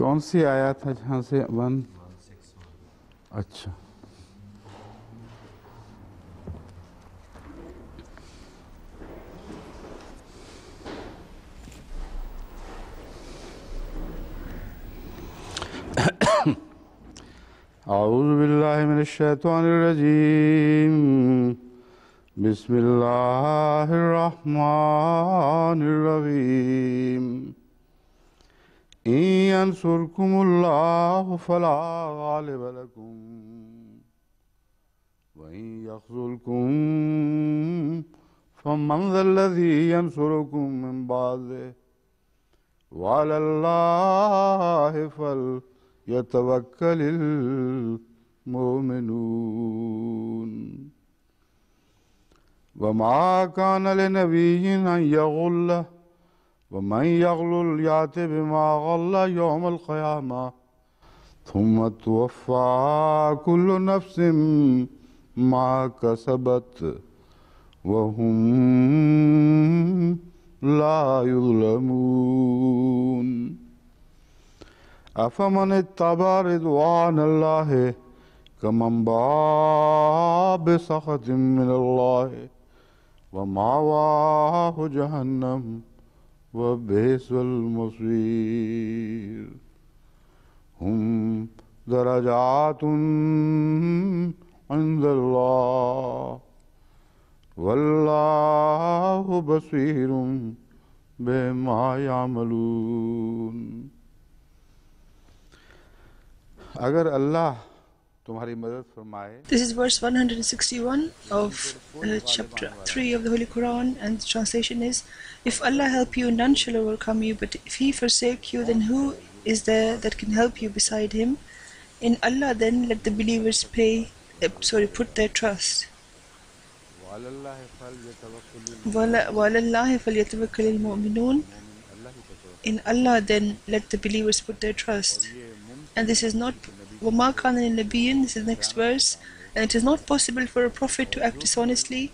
कौन सी आया था जहाँ से 1? अच्छा, अऊज़ु बिल्लाहि मिनश शैतानिर रजीम, बिस्मिल्लाहिर रहमानिर रहीम। इन यंसुरकुमुल्लाहु फला गालिब लकुम व इन यख्ज़ुलकुम फमन ज़ल्लज़ी यंसुरुकुम मिन बअदिहि व अलल्लाहि फलयतवक्कलिल मुमिनून। वमा कान लिनबिय्यिन अन यग़ुल्ल वमन यग़्लुल याति बिमा ग़ल्ल यौमल क़ियामह थुम्मा तुवफ़्फ़ा कुल्लु नफ़्सिन मा कसबत वहुम ला युज़लमून। अफ़मन इत्तबअ रिज़वानल्लाहि कमन बाअ बिसख़तिन मिनल्लाहि व मावाहु जहन्नम व बि'सल मसीर। हुम दरजातुन इंदल्लाह वल्लाहु बसीरुम बिमा यामलून। अगर अल्लाह तुम्हारी मदद फरमाए। This is verse 161 of chapter 3 of the Holy Quran, and the translation is, if Allah help you, none shall overcome you, but if He forsake you, then who is there that can help you beside Him? In Allah then let the believers put their trust. وَعَلَى اللَّهِ فَلْيَتَوَكَّلِ الْمُؤْمِنُونَ. In Allah then let the believers put their trust. And this is not وَمَا كَانَ لِنَبِيٍّ, this is the next verse, and it is not possible for a prophet to act dishonestly,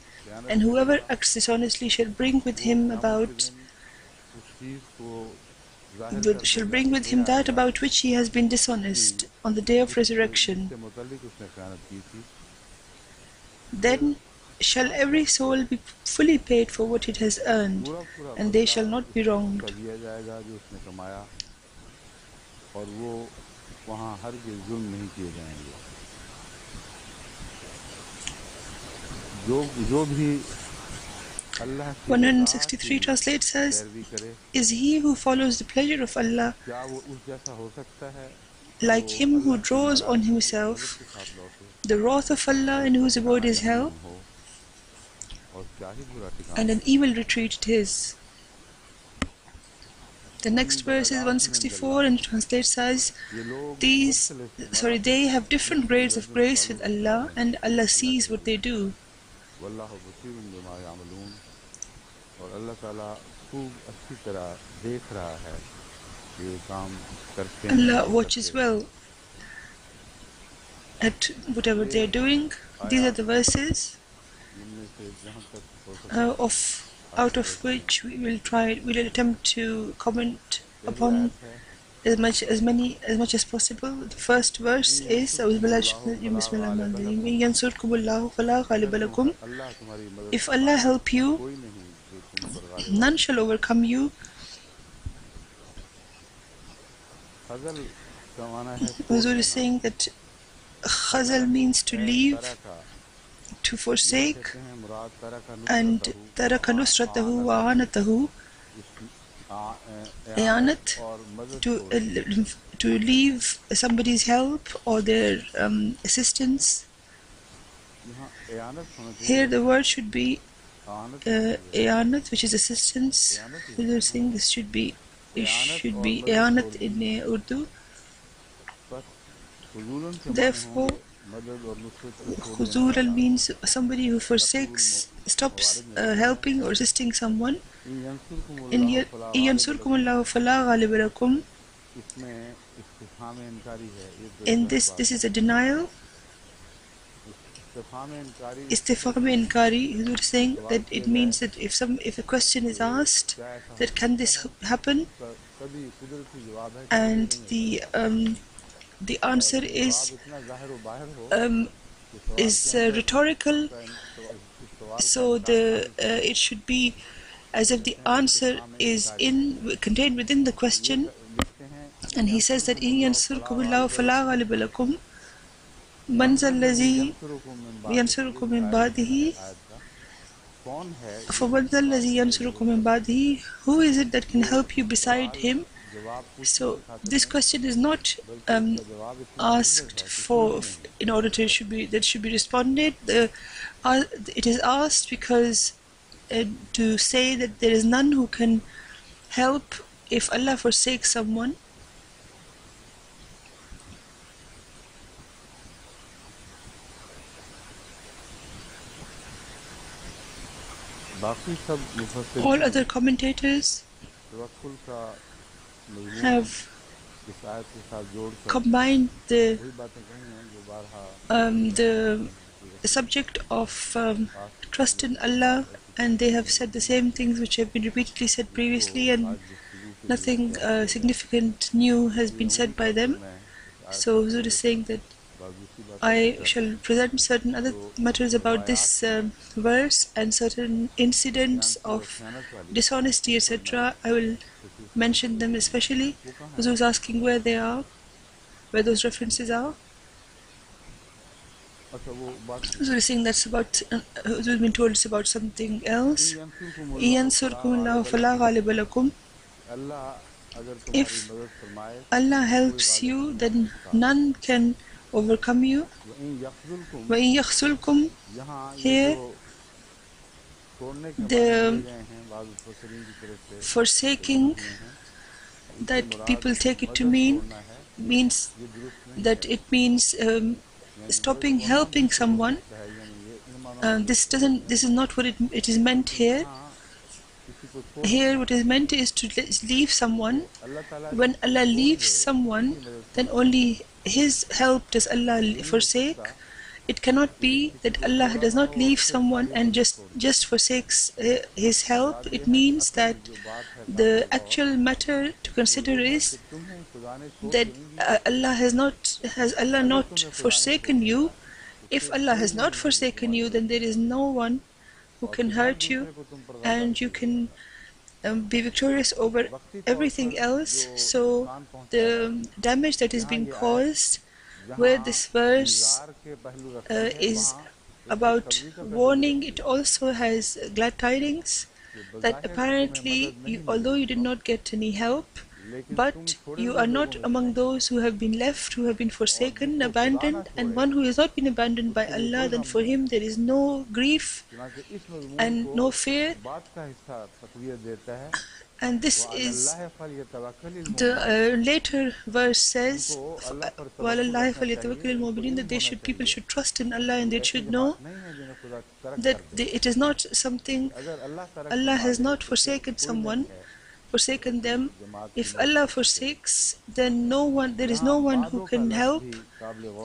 and whoever acts dishonestly shall bring with him that about which he has been dishonest on the day of resurrection. Then shall every soul be fully paid for what it has earned, and they shall not be wronged. वहाँ हरगिज़ जुल्म नहीं किए जाएंगे। जो भी 163 translates as, is he who follows the pleasure of Allah like him who draws on himself the wrath of Allah in whose abode is hell, and an evil retreat it is. The next verse is 164 and translates as, they have different grades of grace with Allah, and Allah sees what they do. Allah watches well at whatever they are doing. These are the verses out of which we will attempt to comment upon as much as possible. The first verse is, if Allah help you, none shall overcome you. Huzur is saying that khazal means to leave, to forsake, and taraka nusratahu wa anatahu, iyanat, to leave somebody's help or their assistance. Here the word should be iyanat, which is assistance. We're saying this should be iyanat in Urdu. Therefore, Khuzuran means somebody who forsakes, stops helping or assisting someone. In Yansurkumullahu fala ghaliba lakum. In this is a denial. Istifham inkari, Huzur is saying that it means that if a question is asked, that can this happen, and the answer is rhetorical, so it should be as if the answer is contained within the question. And he says that in yansurkumullahu fala ghaliba lakum man zal ladhi yansurukum min ba'dihi faman zal ladhi yansurukum min ba'dihi, who is it that can help you beside him? So this question is not asked for in order to should be responded. It is asked because to say that there is none who can help if Allah forsakes someone. All other commentators have combined the subject of trust in Allah, and they have said the same things which have been repeatedly said previously, and nothing significant new has been said by them. So Huzur is saying that I shall present certain other matters about this verse and certain incidents of dishonesty, etc. I will mention them especially. Huzur is asking where they are, where those references are. Huzur is saying that's about, Huzur has been told it's about something else. If Allah helps you, then none can overcome you. Here, the forsaking that people take it to means that it means stopping helping someone. This is not what it is meant here. Here what is meant is to leave someone. When Allah leaves someone, then only His help does Allah forsake. It cannot be that Allah does not leave someone and just forsakes His help. It means that the actual matter to consider is that has Allah not forsaken you? If Allah has not forsaken you, then there is no one who can hurt you, and you can be victorious over everything else. So the damage that is being caused, where this verse is about warning, it also has glad tidings that apparently although you did not get any help, but you are not among those who have been left, who have been forsaken, abandoned. And one who has not been abandoned by Allah, then for him there is no grief and no fear. And this is the later verse says that people should trust in Allah, and they should know that it is not something, Allah has not forsaken them. If Allah forsakes, then there is no one who can help.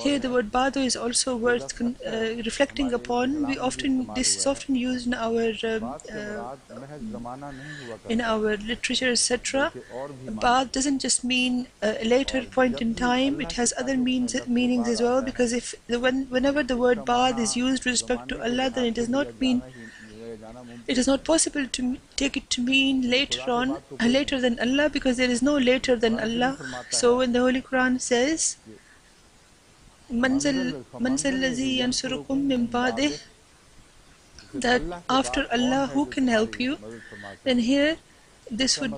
Here the word bado is also worth reflecting upon. This is often used in our literature, etc. Bad doesn't just mean a later point in time, it has other meanings as well, because whenever the word bad is used with respect to Allah, then it does not mean, it is not possible to take it to mean later on, later than Allah, because there is no later than Allah. So when the Holy Quran says manzal ladhi yansurukum min ba'dih, that after Allah who can help you, then here this would,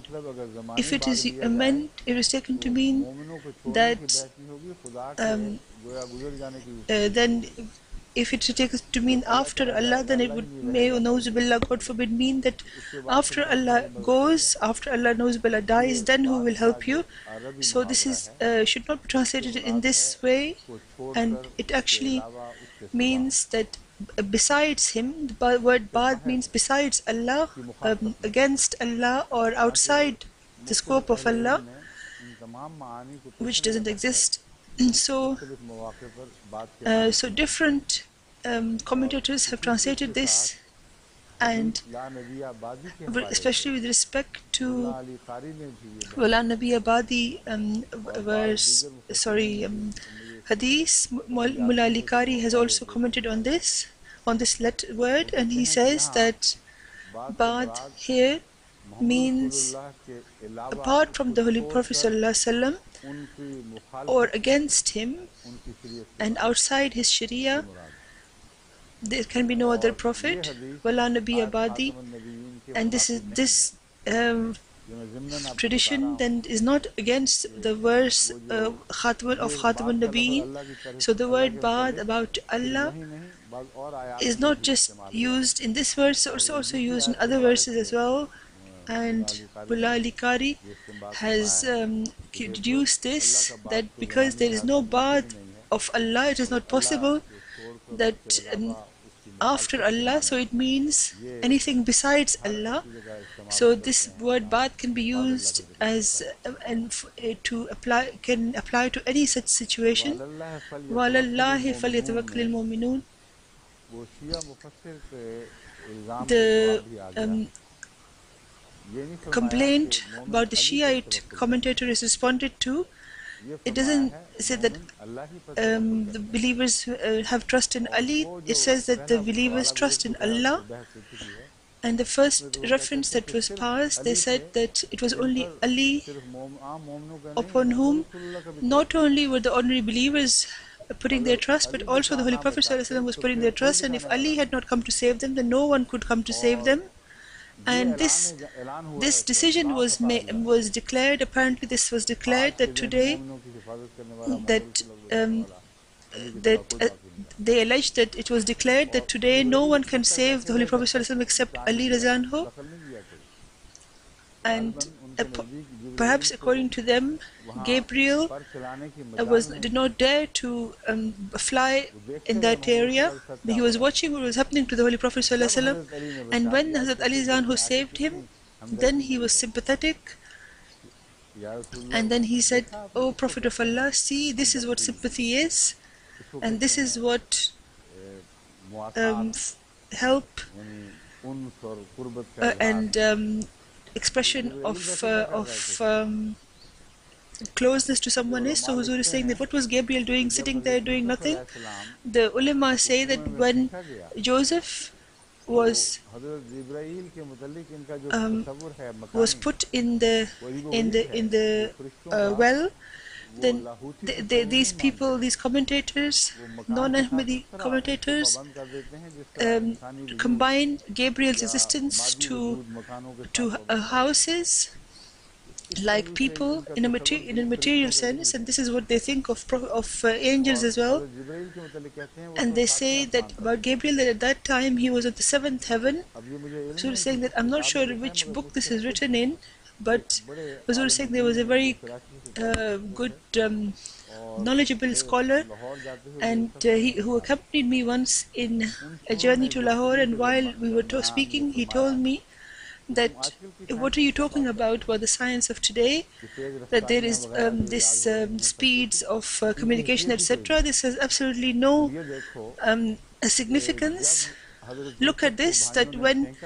if it is meant, it is taken to mean that then if it should take us to mean after Allah, then it would, may Nauzubillah, God forbid, mean that after Allah goes, after Allah Nauzubillah dies, then who will help you? So this is should not be translated in this way, and it actually means that besides Him. The word Bad means besides Allah, against Allah, or outside the scope of Allah, which doesn't exist. So different commentators have translated this And especially with respect to Wala Nabi Abadi Hadith, Mullah Ali Qari has also commented on this word, and he says that Ba'd here means apart from the Holy Prophet ﷺ or against him and outside his Sharia, there can be no other prophet, Wala Nabi Abadi, and this tradition then is not against the verse Khatam of Khatam al-Nabiyyin. So the word Ba'd about Allah is not just used in this verse, it's also used in other verses as well. And Mullah Ali Qari has deduced this, that because there is no Ba'd of Allah, it is not possible that after Allah, so it means anything besides Allah. So this word Ba'd can be used as can apply to any such situation. وَعَلَى اللَّهِ فَلْيَتَوَكَّلِ الْمُؤْمِنُونَ. The complaint about the Shiite commentator is responded to. It doesn't say that the believers have trust in Ali. It says that the believers trust in Allah. And the first reference that was passed, they said that it was only Ali upon whom not only were the ordinary believers putting their trust, but also the Holy Prophet ﷺ was putting their trust. And if Ali had not come to save them, then no one could come to save them. And this decision was declared. Apparently, this was declared that today, they alleged that it was declared that today no one can save the Holy Prophet ﷺ except Ali Razanho. And perhaps according to them, Gabriel did not dare to fly in that area. He was watching what was happening to the Holy Prophet ﷺ, and when Hazrat Ali Zanhu saved him, then he was sympathetic, and then he said, "O Prophet of Allah, see, this is what sympathy is, and this is what help and expression of closeness to someone is." So Huzur is saying that what was Gabriel doing, sitting there doing nothing? The ulama say that when Joseph was put in the well, then these people, these commentators, non-Ahmadi commentators, combine Gabriel's existence to houses like people in a material sense, and this is what they think of angels as well. And they say that about Gabriel, that at that time he was at the 7th heaven. So he's saying that I'm not sure which book this is written in, but Huzur is saying there was a very good knowledgeable scholar, and who accompanied me once in a journey to Lahore, and while we were speaking, he told me that what are you talking about the science of today, that there is this speeds of communication, etc. This has absolutely no significance. Look at this, that when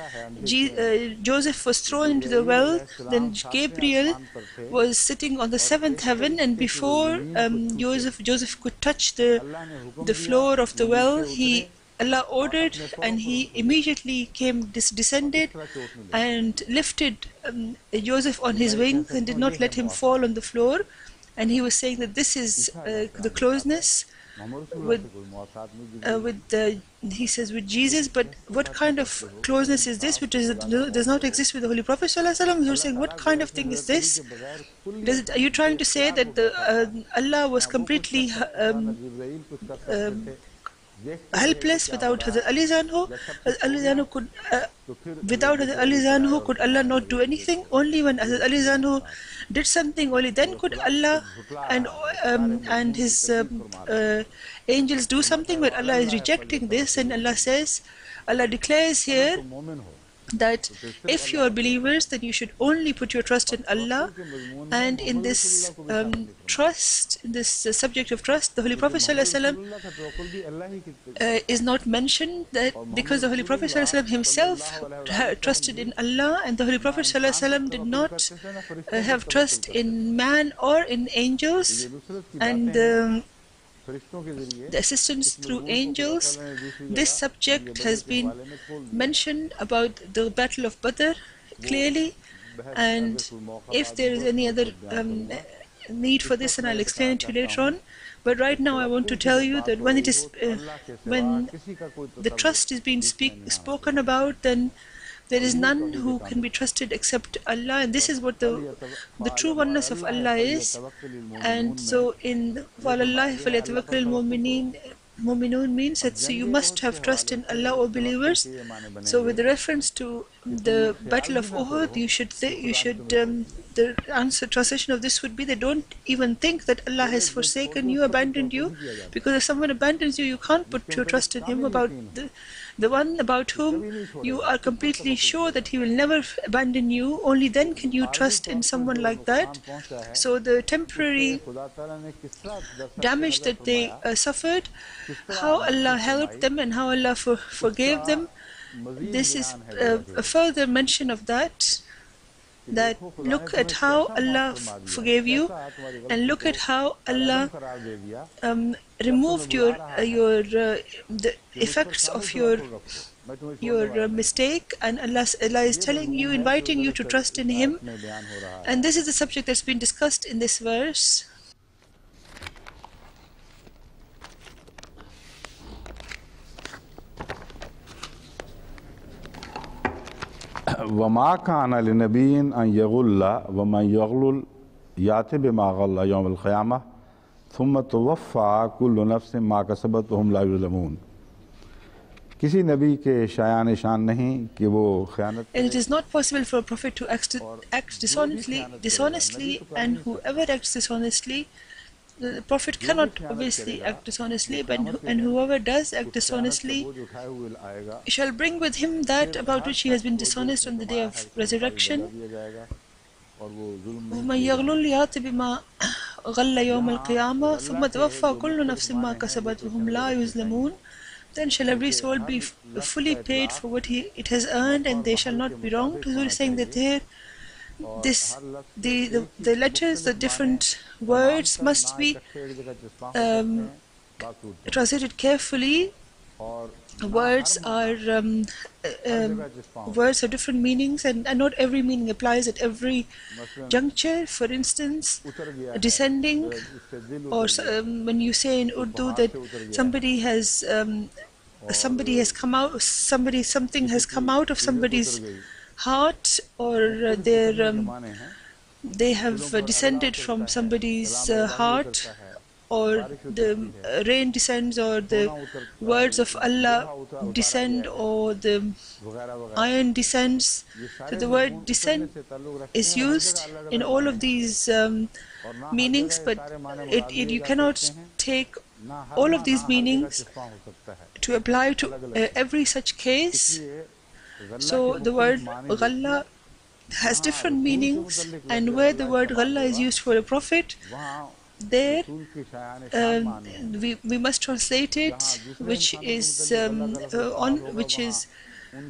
Joseph was thrown into the well, then Gabriel was sitting on the 7th heaven, and before Joseph could touch the floor of the well, Allah ordered, and he immediately descended and lifted Joseph on his wings and did not let him fall on the floor. And he was saying that this is the closeness he says with Jesus. But what kind of closeness is this which does not exist with the Holy Prophet ﷺ? You're saying, what kind of thing is this? Are you trying to say that Allah was completely helpless without Hazrat Ali Zanho? Without Hazrat Ali Zanho, could Allah not do anything? Only when Hazrat Ali Zanho did something, only then could Allah and His angels do something. But Allah is rejecting this, and Allah declares here that if you are believers, then you should only put your trust in Allah. And in this trust, in this subject of trust, the Holy Prophet ﷺ is not mentioned, that because the Holy Prophet ﷺ himself trusted in Allah, and the Holy Prophet ﷺ did not have trust in man or in angels, and the assistance through angels. This subject has been mentioned about the Battle of Badr clearly, and if there is any other need for this, and I'll explain it to you later on. But right now I want to tell you that when the trust is being spoken about, then there is none who can be trusted except Allah, and this is what the true oneness of Allah is. And so in وَعَلَى اللَّهِ فَلْيَتَوَكَّلِ الْمُؤْمِنُونَ means that so you must have trust in Allah, O believers. So with reference to the Battle of Uhud, the translation of this would be, they don't even think that Allah has forsaken you, abandoned you, because if someone abandons you, you can't put your trust in him. About the one about whom you are completely sure that he will never abandon you, only then can you trust in someone like that. So the temporary damage that they suffered, how Allah helped them and how Allah forgave them, this is a further mention of that. That look at how Allah forgave you, and look at how Allah removed the effects of your mistake, and Allah is telling you, inviting you to trust in Him. And this is the subject that's been discussed in this verse. وما كان لنبي أن يغل ومن يغلل يأت بما غل يوم القيامة ثم توفى كل نفس ما كسبت وهم لا يظلمون. किसी नबी के शायान शान नहीं कि वो खयानत. And it is not possible for a prophet to act dishonestly, and whoever acts dishonestly, the prophet cannot obviously act dishonestly, and whoever does act dishonestly shall bring with him that about which he has been dishonest on the day of resurrection. وَمَنْ يَغْلُلْ يَأْتِ بِمَا غَلَّ يَوْمَ الْقِيَامَةِ ثُمَّ تُوَفَّى كُلُّ نَفْسٍ مَا كَسَبَتْ وَهُمْ لَا يُظْلَمُونَ. Then shall every soul be fully paid for what it has earned, and they shall not be wronged. So he's saying that here, the letters, the different words must be translated carefully. Words have different meanings, and not every meaning applies at every juncture. For instance, descending, or when you say in Urdu that something has come out of somebody's heart, or they have descended from somebody's heart, or the rain descends, or the words of Allah descend, or the iron descends. So the word descend is used in all of these meanings, but you cannot take all of these meanings to apply to every such case. So the word ghalla has different meanings, and where the word ghalla is used for a prophet, there we must translate it, which is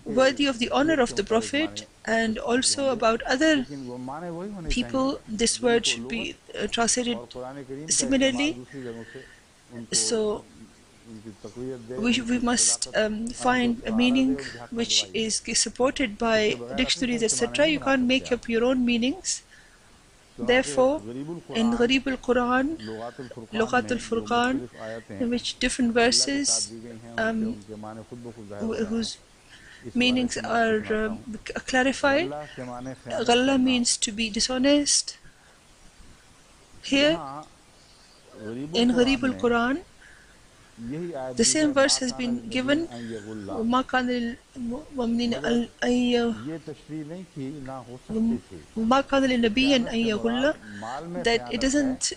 worthy of the honor of the prophet. And also about other people, this word should be translated similarly. So we must find a meaning which is supported by dictionaries, etc. You can't make up your own meanings. Therefore, in Gharib al-Quran, Lughat al-Furqan, in which different verses whose meanings are clarified, Ghalla means to be dishonest. Here, in Gharib al-Quran, the same verse has been given, وَمَا كَانَ لِلنَّبِيِّ أَنْ يَغُلَّ, that it doesn't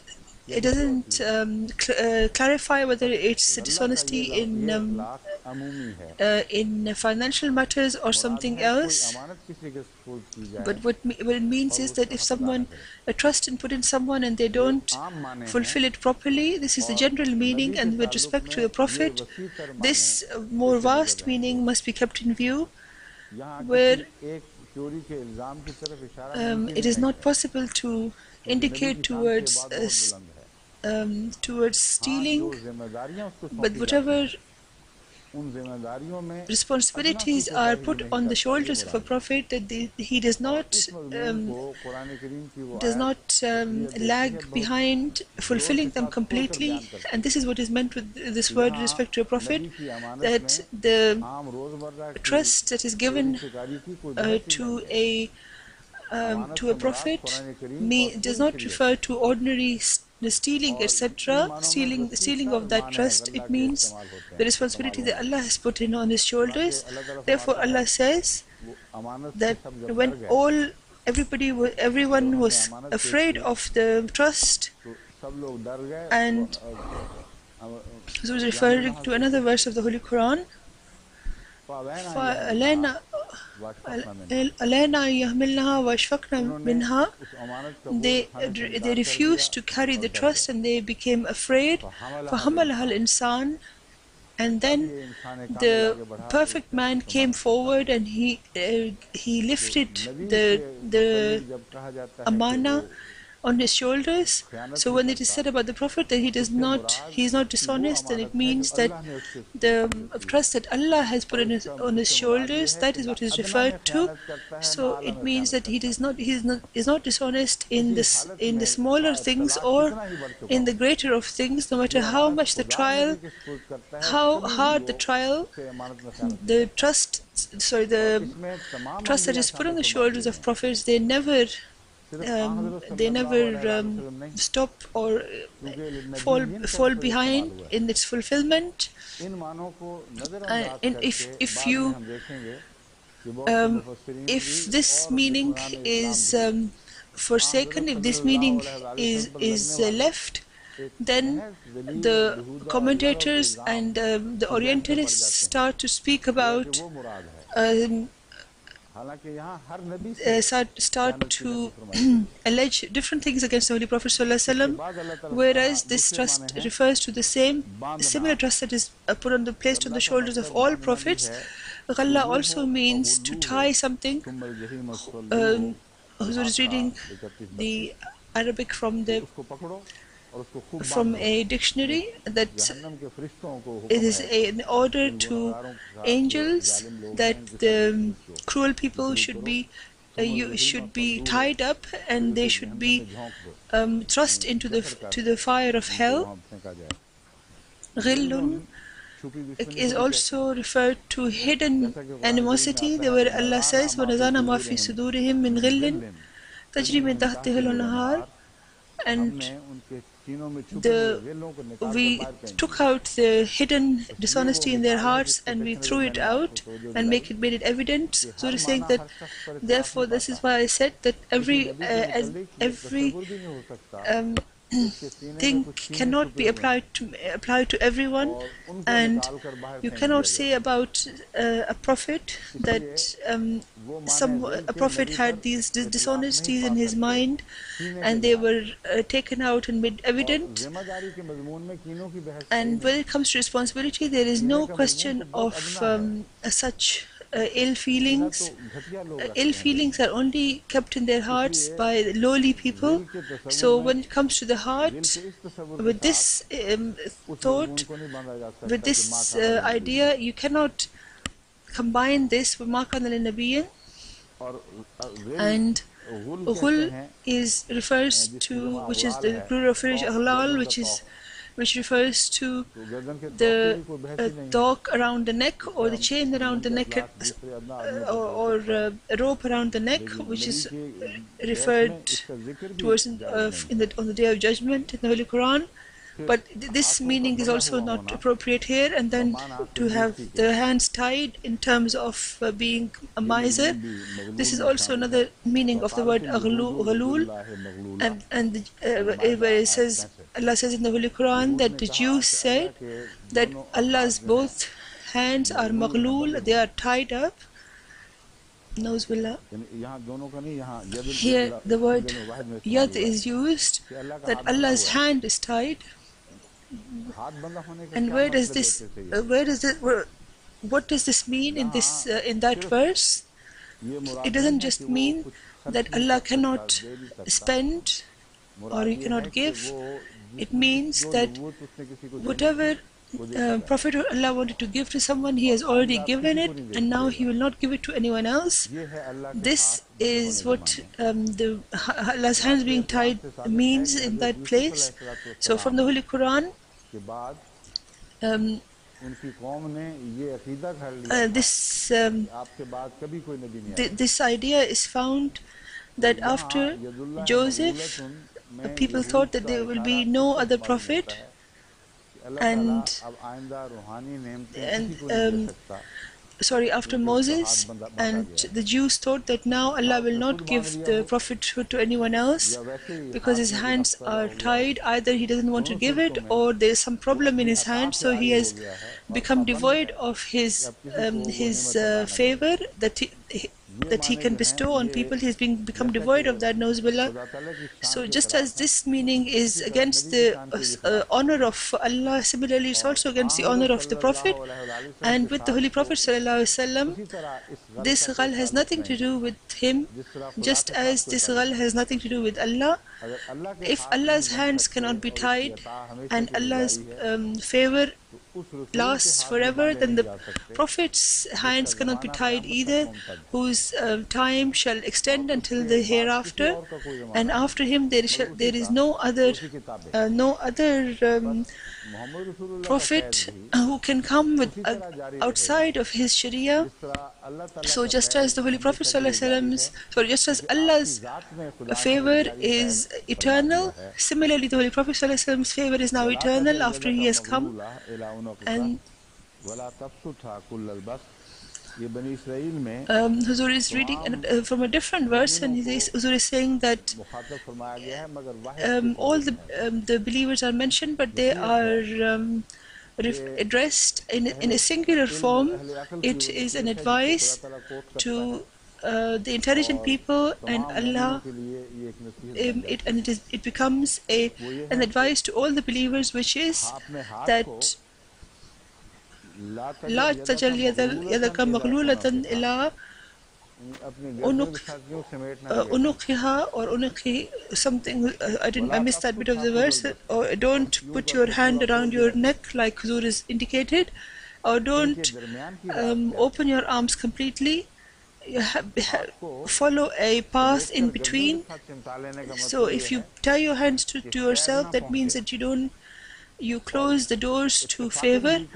it doesn't clarify whether it's dishonesty in financial matters or something else. But what it means is that if someone a trust and put in someone and they don't fulfill it properly, this is the general meaning. And with respect to the Prophet, this more vast meaning must be kept in view, where it is not possible to indicate towards stealing, but whatever responsibilities are put on the shoulders of a prophet, that he does not lag behind fulfilling them completely. And this is what is meant with this word with respect to a prophet, that the trust that is given to a prophet does not refer to ordinary stealing, etc. Stealing of that trust. It means the responsibility that Allah has put in on his shoulders. Therefore, Allah says that when everyone was afraid of the trust, and this was referring to another verse of the Holy Quran. They refused to carry the trust and they became afraid. And then the perfect man came forward and he lifted the amana on his shoulders. So when it is said about the Prophet that he is not dishonest, then it means that the trust that Allah has put on his shoulders, that is what is referred to. So it means that he is not dishonest in the smaller things or in the greater of things, no matter how much the trial, how hard the trial, the trust that is put on the shoulders of prophets, they never stop or fall behind in its fulfillment. And if this meaning is forsaken, if this meaning is left, then the commentators and the Orientalists start to speak about start to allege different things against the Holy Prophet ﷺ, whereas this trust refers to the similar trust that is placed on the shoulders of all prophets. Ghalla also means to tie something. Who is reading the Arabic from a dictionary, that it is an order to angels that the cruel people should be tied up and they should be thrust into the fire of hell. Ghillun is also referred to hidden animosity, where Allah says, وَنَزَعْنَا مَا فِي صُدُورِهِمْ مِنْ غِلٍّ تَجْرِي مِنْ تَحْتِهَا الْأَنْهَارُ. And we took out the hidden dishonesty in their hearts and we threw it out and made it evident. So it is saying that, therefore, this is why I said that every thing cannot be applied to everyone, and you cannot say about a prophet that a prophet had these dishonesties in his mind and they were taken out and made evident. And when it comes to responsibility, there is no question of such ill feelings. Ill feelings are only kept in their hearts by lowly people. So when it comes to the heart, with this thought, with this idea, you cannot combine this with ma kana lin-nabiyyin. And ghul refers to, which is the plural of aghlal, which refers to the dog around the neck, or the chain around the neck, or a rope around the neck, which is referred towards on the Day of Judgment in the Holy Quran. But this meaning is also not appropriate here. And then to have the hands tied in terms of being a miser, this is also another meaning of the word ghalul, and where it says Allah says in the Holy Quran that the Jews said that Allah's both hands are maghlul, they are tied up. Nauzubillah. Here the word yad is used, that Allah's hand is tied. And what does this mean in this in that verse? It doesn't just mean that Allah cannot spend or He cannot give. It means that whatever Prophet or Allah wanted to give to someone, He has already given it, and now He will not give it to anyone else. This is what Allah's hands being tied means in that place. So from the Holy Quran, this idea is found that after Joseph, people thought that there will be no other prophet, and after Moses, and the Jews thought that now Allah will not give the prophethood to anyone else because his hands are tied. Either he doesn't want to give it, or there is some problem in his hand, so he has become devoid of his favor that he can bestow on people. He has become devoid of that, nauzubillah. So just as this meaning is against the honor of Allah, similarly it's also against the honor of the Prophet. And with the Holy Prophet ﷺ, this ghal has nothing to do with him, just as this ghal has nothing to do with Allah. If Allah's hands cannot be tied and Allah's favor lasts forever, then the Prophet's hands cannot be tied either, whose time shall extend until the hereafter, and after him there is no other Prophet who can come with outside of his Sharia. So just as the Holy Prophet just as Allah's favor is eternal, similarly the Holy Prophet ﷺ's favor is now eternal after he has come. And Huzur is reading from a different verse, and Huzur is saying that all the believers are mentioned, but they are addressed in a singular form. It is an advice to the intelligent people, and Allah, it becomes an advice to all the believers, which is that لا تجعل يدك مغلولة إلى عنقها or عنقه, something. I missed that bit of the verse. Or don't put your hand around your neck like Huzur is indicated, or don't open your arms completely. You follow a path in between. So if you tie your hands to yourself, that means that you close the doors to favor,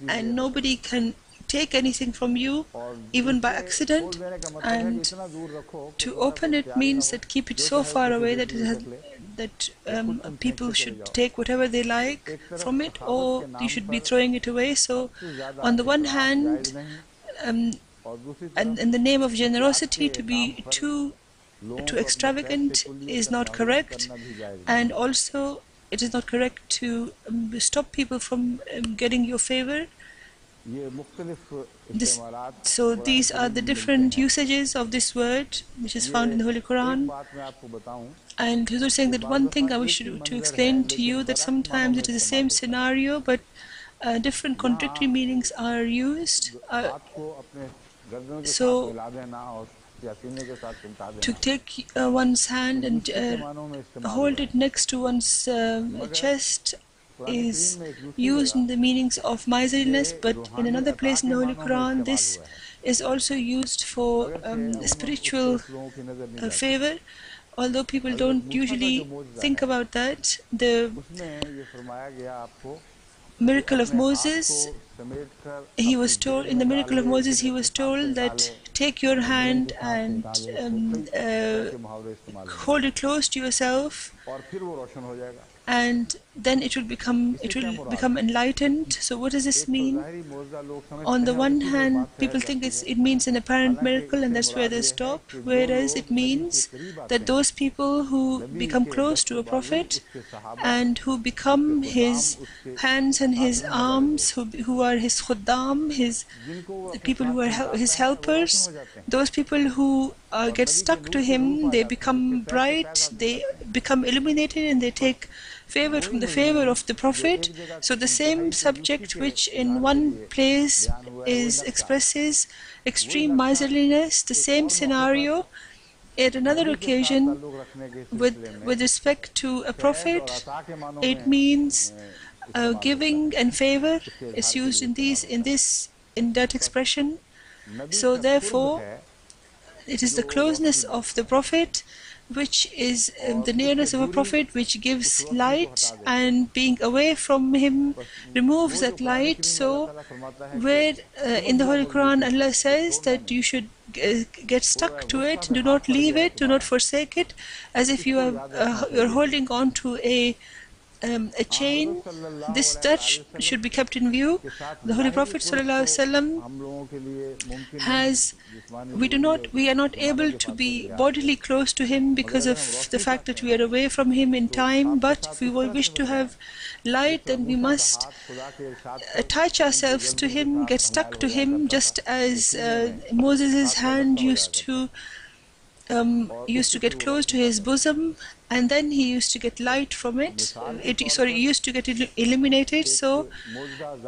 and nobody can take anything from you, even by accident. And to open it means that keep it so far away that people should take whatever they like from it, or you should be throwing it away. So on the one hand, and in the name of generosity, to be too extravagant is not correct, and also it is not correct to stop people from getting your favor. So these are the different usages of this word, which is found in the Holy Quran. And Huzur saying that one thing I wish to explain to you, that sometimes it is the same scenario, but different contradictory meanings are used. So to take one's hand and hold it next to one's chest is used in the meanings of miserliness, but in another place in the Holy Quran this is also used for spiritual favor. Although people don't usually think about that, the miracle of Moses, he was told that take your hand and hold it close to yourself, and then it will become enlightened. So what does this mean? On the one hand, people think it means an apparent miracle, and that's where they stop, whereas it means that those people who become close to a prophet and who become his hands and his arms, who are his khuddam, his people who are his helpers, those people who get stuck to him, they become bright, they become illuminated, and they take favor from the favor of the Prophet. So the same subject which in one place expresses extreme miserliness, the same scenario at another occasion with respect to a prophet, it means giving and favor is used in that expression. So therefore, it is the closeness of the prophet, which is the nearness of a prophet, which gives light, and being away from him removes that light. So where in the Holy Quran Allah says that you should get stuck to it, do not leave it, do not forsake it, as if you are holding on to a chain. That should be kept in view. The Holy Prophet ﷺ we are not able to be bodily close to him because of the fact that we are away from him in time, but if we wish to have light, then we must attach ourselves to him, get stuck to him, just as Moses' hand used to get close to his bosom, and then he used to get light from it. He used to get illuminated. So,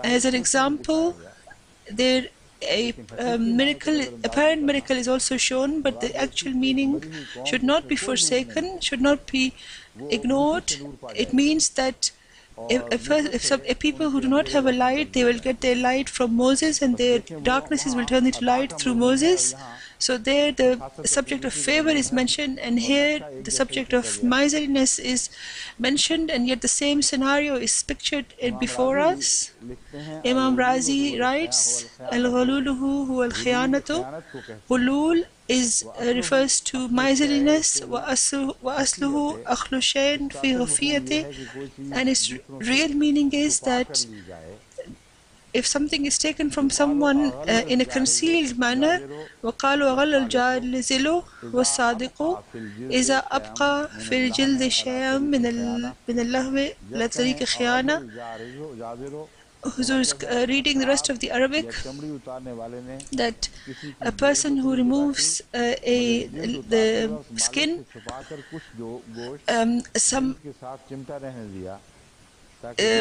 as an example, there a apparent miracle is also shown, but the actual meaning should not be forsaken, should not be ignored. It means that if people who do not have a light, they will get their light from Moses, and their darknesses will turn into light through Moses. So there the subject of favor is mentioned, and here the subject of miserliness is mentioned, and yet the same scenario is pictured before us. Imam Razi writes, Al-Ghululuhu huwa al-khiyanatu. Ghulul refers to miserliness, wa asluhu akhlu shayn fi ghafiyati, and its real meaning is that if something is taken from someone in a concealed manner, وَقَالُوا أَغَلَّ الْجَالِزِلُ وَالصَّادِقُ إِذَا أَبْقَى فِي الْجِلْدِ شَيْئًا مِنَ اللَّهْوِ لَطَرِيقِ خِيَانَةٍ. Huzur is reading the rest of the Arabic, that a person who removes the skin,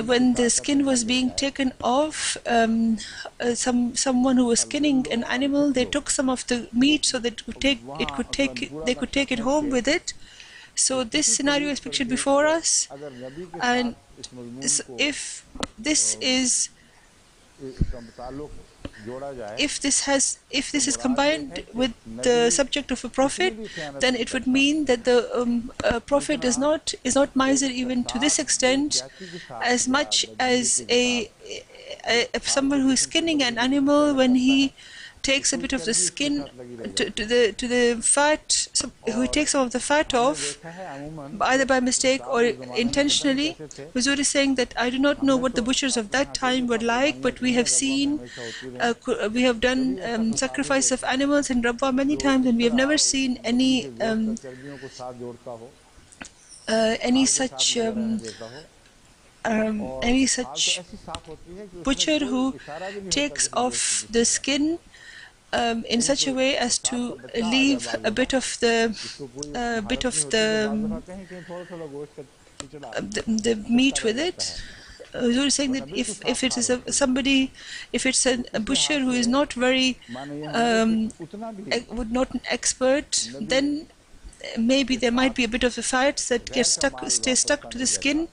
when the skin was being taken off, someone who was skinning an animal, they took some of the meat so that they could take it home with it. So this scenario is pictured before us, and if this is combined with the subject of a prophet, then it would mean that the prophet is not miser even to this extent, as much as someone who is skinning an animal, when he takes a bit of the skin to the fat, so he takes some of the fat off, either by mistake or intentionally. Huzur is saying that I do not know what the butchers of that time were like, but we have seen, we have done sacrifice of animals in Rabwa many times, and we have never seen any such butcher who takes off the skin in such a way as to leave a bit of the meat with it. Huzur is saying that if it is if it's a butcher who is not very not an expert, then maybe there might be a bit of the fat that stays stuck to the skin.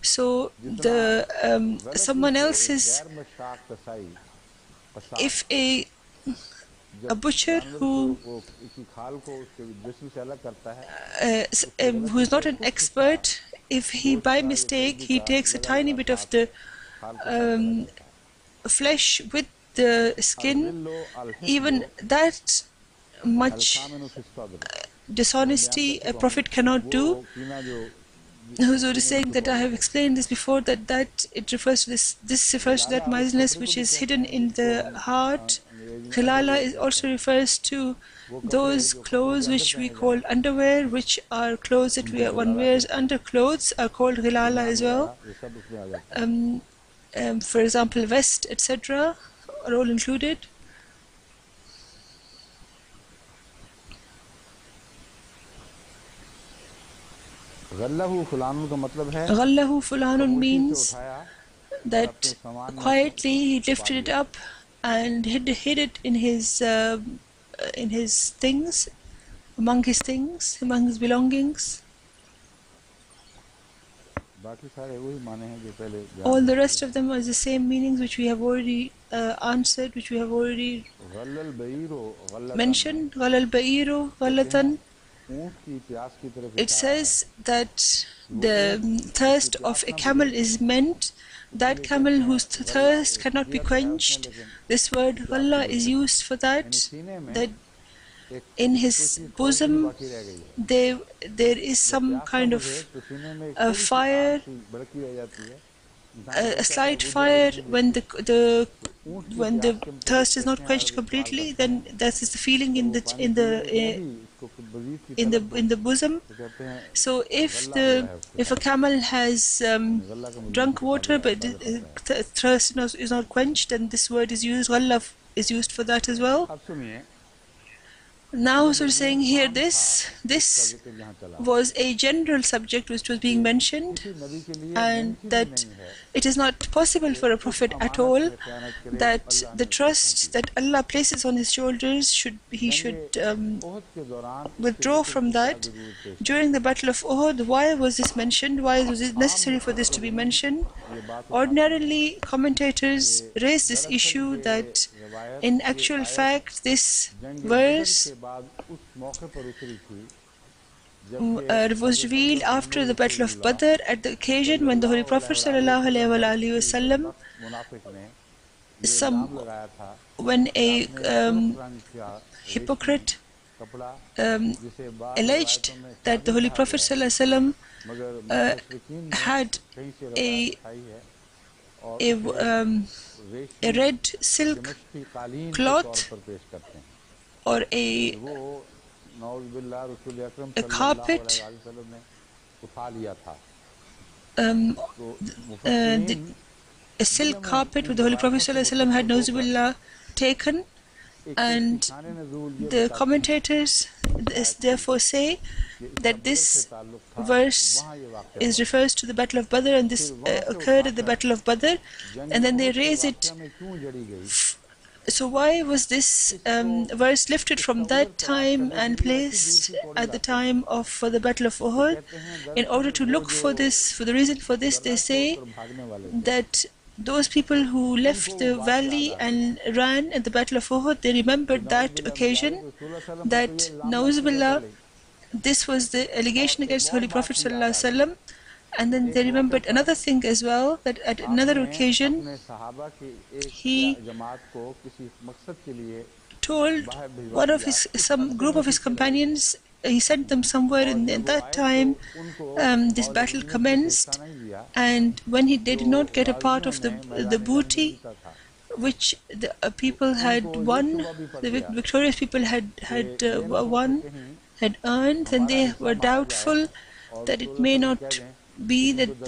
So someone else's, if a butcher who is not an expert, if he by mistake he takes a tiny bit of the flesh with the skin, even that much dishonesty a prophet cannot do. Huzur is saying that I have explained this before, that it refers to this refers to that mindfulness which is hidden in the heart. Khilala is also refers to those clothes which we call underwear, which are clothes that one wears under clothes, are called khilala as well. For example, vest, etc., are all included. Ghallahu fulanun means that quietly he lifted it up and hid it in his things, among his belongings. All the rest of them are the same meanings which we have already answered, which we have already mentioned. Ghalal ba'iru ghalatan. It says that the thirst of a camel is meant, that camel whose thirst cannot be quenched. This word ghalla is used for that in his bosom there is some kind of a fire, a slight fire. When the thirst is not quenched completely, then that is the feeling in the bosom. So if a camel has drunk water but the thirst is not quenched, then this word is used. Ghalla is used for that as well. Now, so saying here, this was a general subject which was being mentioned, and that it is not possible for a prophet at all that the trust that Allah places on his shoulders he should withdraw from that. During the Battle of Uhud, why was this mentioned? Why was it necessary for this to be mentioned? Ordinarily, commentators raise this issue that in actual fact this verse was revealed after the Battle of Badr, at the occasion when the Holy Prophet ﷺ, when a hypocrite alleged that the Holy Prophet ﷺ had a red silk cloth or a carpet, a silk carpet which the Holy Prophet ﷺ had Nauzubillah taken, and the commentators therefore say that this verse refers to the Battle of Badr, and this occurred at the Battle of Badr, and then they raise it. So why was this verse lifted from that time and placed at the time of the Battle of Uhud? In order to look for this, for the reason for this, they say that those people who left the valley and ran at the Battle of Uhud, they remembered that occasion, that Nauzubillah, this was the allegation against the Holy Prophet ﷺ. And then they remembered another thing as well, that at another occasion he told some group of his companions, he sent them somewhere, and at that time this battle commenced, and when they did not get a part of the booty which the people had won, the victorious people had earned, then they were doubtful that it may not be that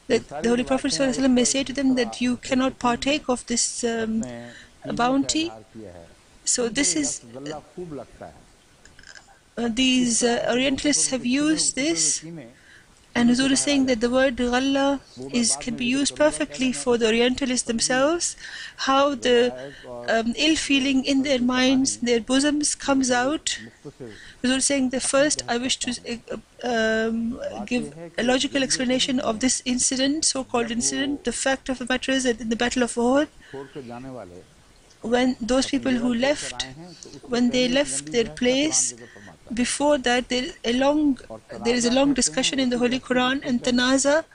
that the Holy Prophet ﷺ may say to them that you cannot partake of this bounty. So this is these Orientalists have used this, and Huzur is saying that the word ghalla can be used perfectly for the Orientalists themselves, how the ill feeling in their minds, their bosoms comes out. Huzur is saying that first I wish to give a logical explanation of this incident, so-called incident. The fact of the matter is that in the Battle of Uhud, when those people who left, when they left their place, before that there is a long discussion in the Holy Quran, and tanaza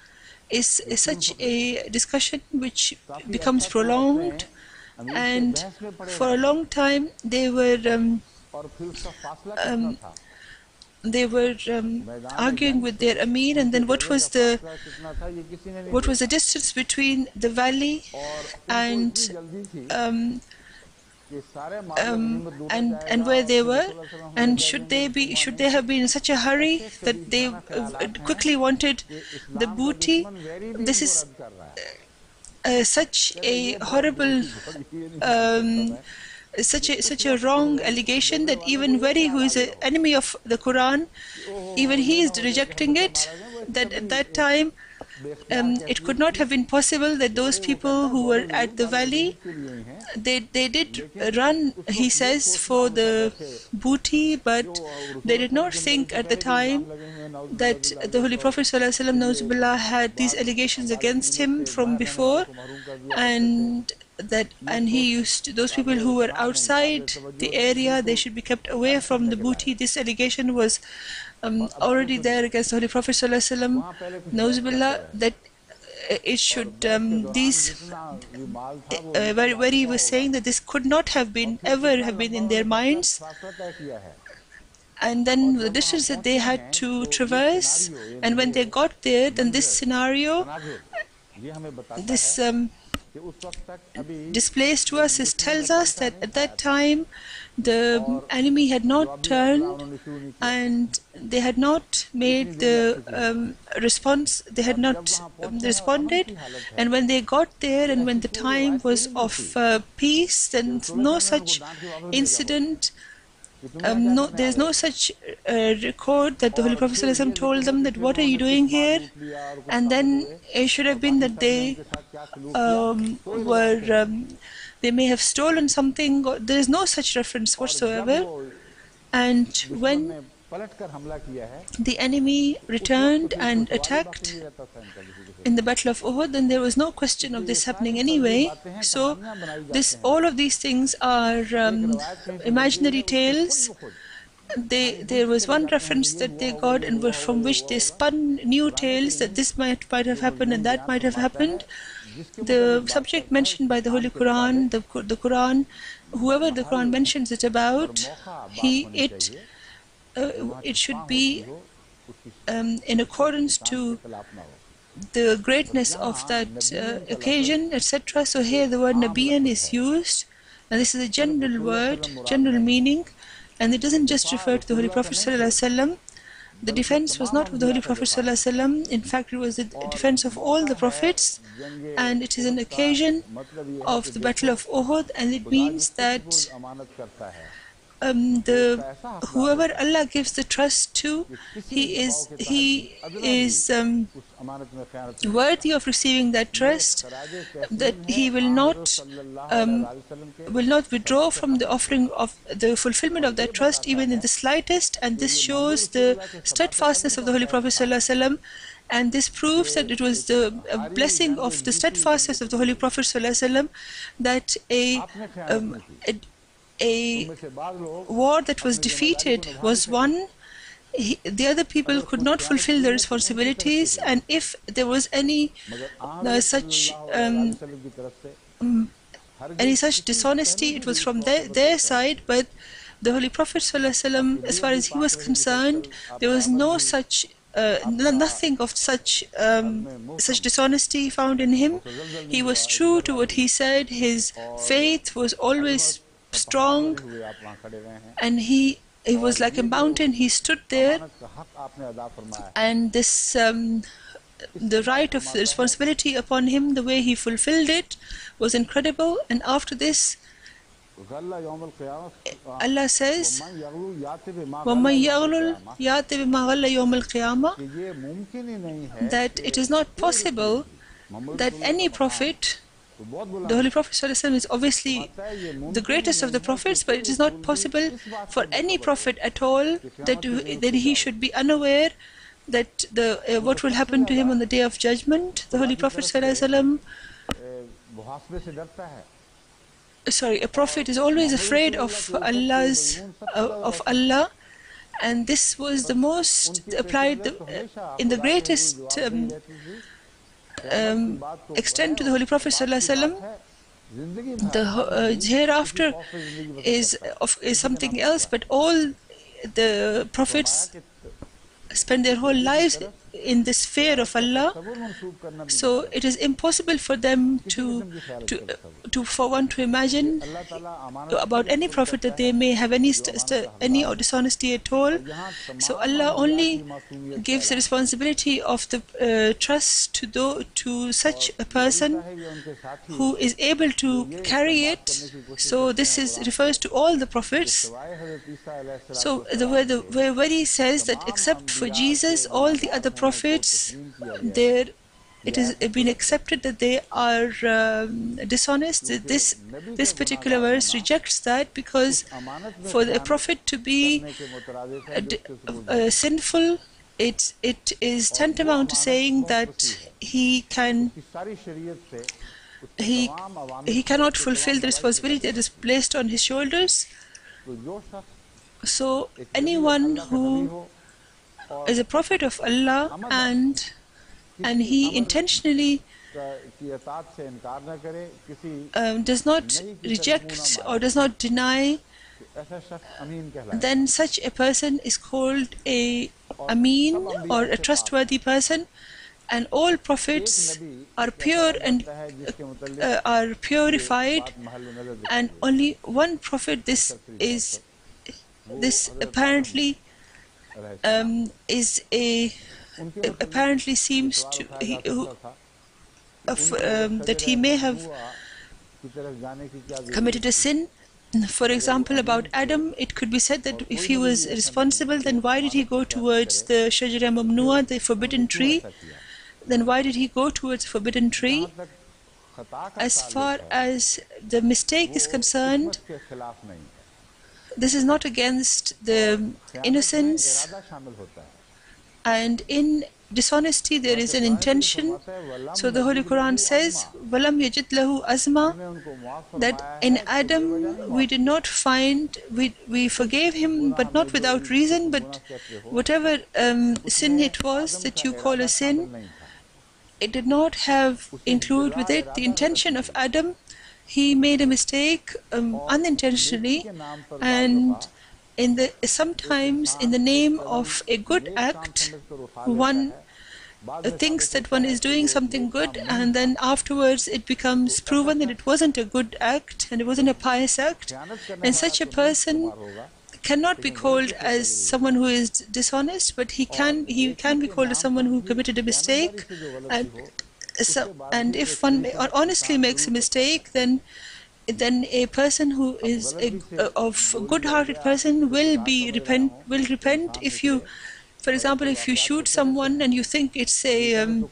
is such a discussion which becomes prolonged, and for a long time they were they were arguing with their Amir, and then what was the distance between the valley and and where they were, and should they have been in such a hurry that they quickly wanted the booty? This is such a horrible such a wrong allegation that even Wari, who is an enemy of the Quran, even he is rejecting it, that at that time it could not have been possible that those people who were at the valley, they did run, he says, for the booty, but they did not think at the time that the Holy Prophet ﷺ had these allegations against him from before, and he used those people who were outside the area, they should be kept away from the booty. This allegation was already there against the Holy Prophet ﷺ, Nauzubillah, that it should where he was saying that this could not have been ever have been in their minds, and then the distance that they had to traverse, and when they got there, then this scenario, this displays to us, tells us that at that time the enemy had not turned, and they had not made the response, they had not responded, and when they got there and when the time was of peace, then no such incident, there's no such record that the Holy Prophet ﷺ told them that what are you doing here, and then it should have been that they they may have stolen something. There is no such reference whatsoever. And when the enemy returned and attacked in the Battle of Uhud, then there was no question of this happening anyway. So all of these things are imaginary tales. There was one reference that they got, and from which they spun new tales that this might have happened and that might have happened. The subject mentioned by the Holy Quran, the Quran, whoever the Quran mentions it about, it should be in accordance to the greatness of that occasion, etc. So here the word Nabiyan is used, and this is a general word, general meaning, and it doesn't just refer to the Holy Prophet ﷺ. The defense was not of the Holy Prophet ﷺ. In fact, it was the defense of all the prophets, and it is an occasion of the Battle of Uhud, and it means that whoever Allah gives the trust to, he is worthy of receiving that trust, that he will not withdraw from the offering of the fulfillment of that trust even in the slightest. And this shows the steadfastness of the Holy Prophet ﷺ, and this proves that it was the blessing of the steadfastness of the Holy Prophet ﷺ that a war that was defeated was won. The other people could not fulfill their responsibilities, and if there was any such dishonesty, it was from their side. But the Holy Prophet ﷺ, as far as he was concerned, there was no such nothing of such dishonesty found in him. He was true to what he said. His faith was always strong, and he was like a mountain. He stood there, and this the right of the responsibility upon him, the way he fulfilled it, was incredible. And after this, Allah says, وَمَنْ يَغْلُلْ يَأْتِ بِمَا غَلَّ يَوْمَ الْقِيَامَةِ, that it is not possible that any prophet, the Holy Prophet ﷺ is obviously the greatest of the prophets, but it is not possible for any prophet at all that he should be unaware that what will happen to him on the Day of Judgment. The Holy Prophet ﷺ, a prophet is always afraid of Allah, and this was the most applied in the greatest extent to the Holy Prophet ﷺ. The hereafter is something else, but all the prophets spend their whole lives in this fear of Allah, so it is impossible for them for one to imagine about any prophet that they may have any dishonesty at all. So Allah only gives the responsibility of the trust to such a person who is able to carry it. So this refers to all the prophets. So where he says that except for Jesus, all the other prophets, it has been accepted that they are dishonest. This particular verse rejects that, because for a prophet to be sinful, it is tantamount to saying that he cannot fulfill the responsibility that is placed on his shoulders. So anyone who is a prophet of Allah and he intentionally does not reject or does not deny, then such a person is called a Ameen, or a trustworthy person. And all prophets are pure and are purified, and only one prophet apparently seems to that he may have committed a sin. For example, about Adam, it could be said that if he was responsible, then why did he go towards the Shajara Mamnu'a, the forbidden tree? Then why did he go towards the forbidden tree? As far as the mistake is concerned, this is not against the innocence, and in dishonesty there is an intention. So the Holy Quran says, "Walam yajid lahu azma," that in Adam we did not find, we forgave him, but not without reason. But whatever sin it was that you call a sin, it did not include with it the intention of Adam. He made a mistake unintentionally, and sometimes in the name of a good act, one thinks that one is doing something good, and then afterwards it becomes proven that it wasn't a good act and it wasn't a pious act. And such a person cannot be called as someone who is dishonest, but he can be called as someone who committed a mistake. And if one honestly makes a mistake, then a person who is of a good-hearted person will repent. If you, for example, if you shoot someone and you think it's an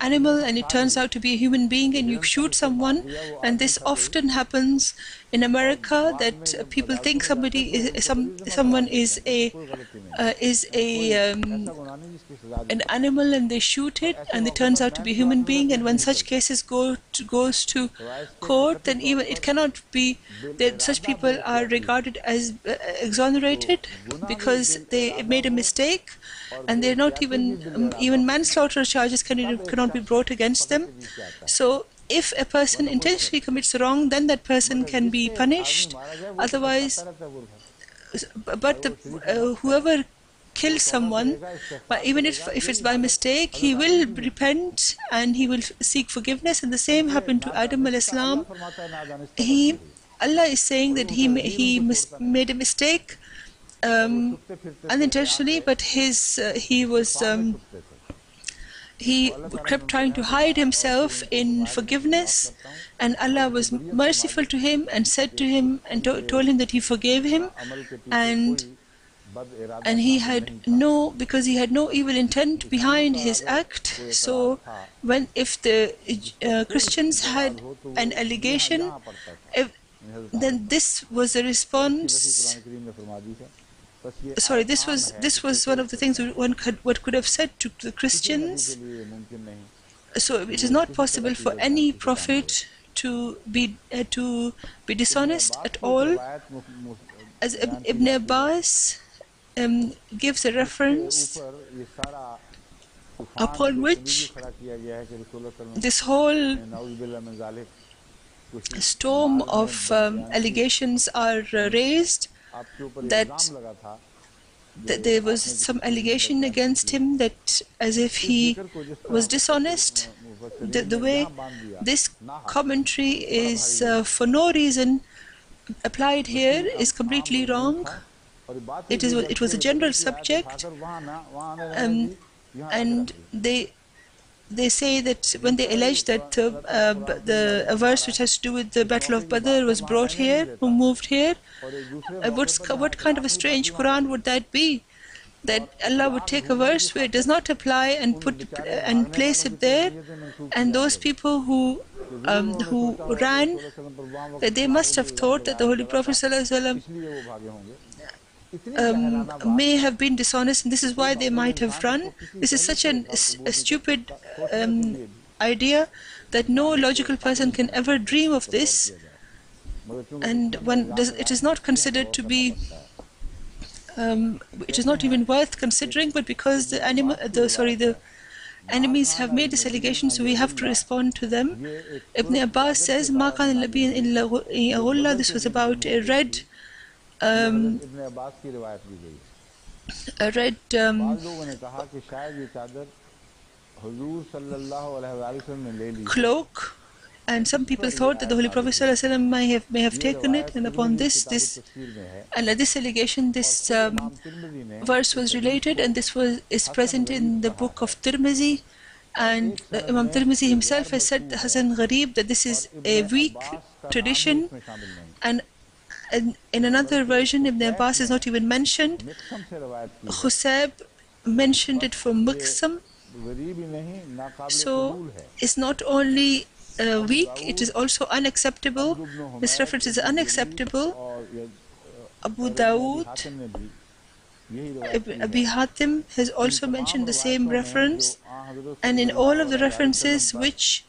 animal and it turns out to be a human being, and you shoot someone, and this often happens in America, that people think someone is an animal and they shoot it, and it turns out to be a human being. And when such cases goes to court, then even it cannot be that such people are regarded as exonerated, because they made a mistake, and they're not even manslaughter charges cannot be brought against them. So if a person intentionally commits wrong, then that person can be punished. Otherwise, but whoever kills someone, but even if it's by mistake, he will repent and he will seek forgiveness. And the same happened to Adam al-Islam. Allah is saying that he made a mistake unintentionally, but he kept trying to hide himself in forgiveness, and Allah was merciful to him and said to him and told him that he forgave him, and he had because he had no evil intent behind his act. So if the Christians had an allegation, then this was a response. Sorry, this was one of the things what could have said to the Christians. So it is not possible for any prophet to be dishonest at all. As Ibn Abbas gives a reference upon which this whole storm of allegations are raised, that that there was some allegation against him, that as if he was dishonest. The way this commentary is for no reason applied here is completely wrong. It was a general subject, and they say that when they allege that a verse which has to do with the Battle of Badr was brought here, who moved here, what kind of a strange Quran would that be? That Allah would take a verse where it does not apply and place it there, and those people who ran, that they must have thought that the Holy Prophet ﷺ may have been dishonest, and this is why they might have run. This is such a stupid idea that no logical person can ever dream of this, and it is not considered to be. It is not even worth considering, but because the enemies have made this allegation, so we have to respond to them. Ibn Abbas says, "Ma kana al-nabiyyin illa ghulla." This was about a red cloak, and some people thought that the Holy Prophet ﷺ may have taken it, and upon this allegation, this verse was related, and this is present in the book of Tirmizi, and Imam Tirmizi himself has said, Hasan Gharib, that this is a weak tradition, and in another version, Ibn Abbas is not even mentioned. Khusayb mentioned it from Miqsam, so it's not only weak, it is also unacceptable. This reference is unacceptable. Abu Dawood, Abi Hatim has also mentioned the same reference, and in all of the references which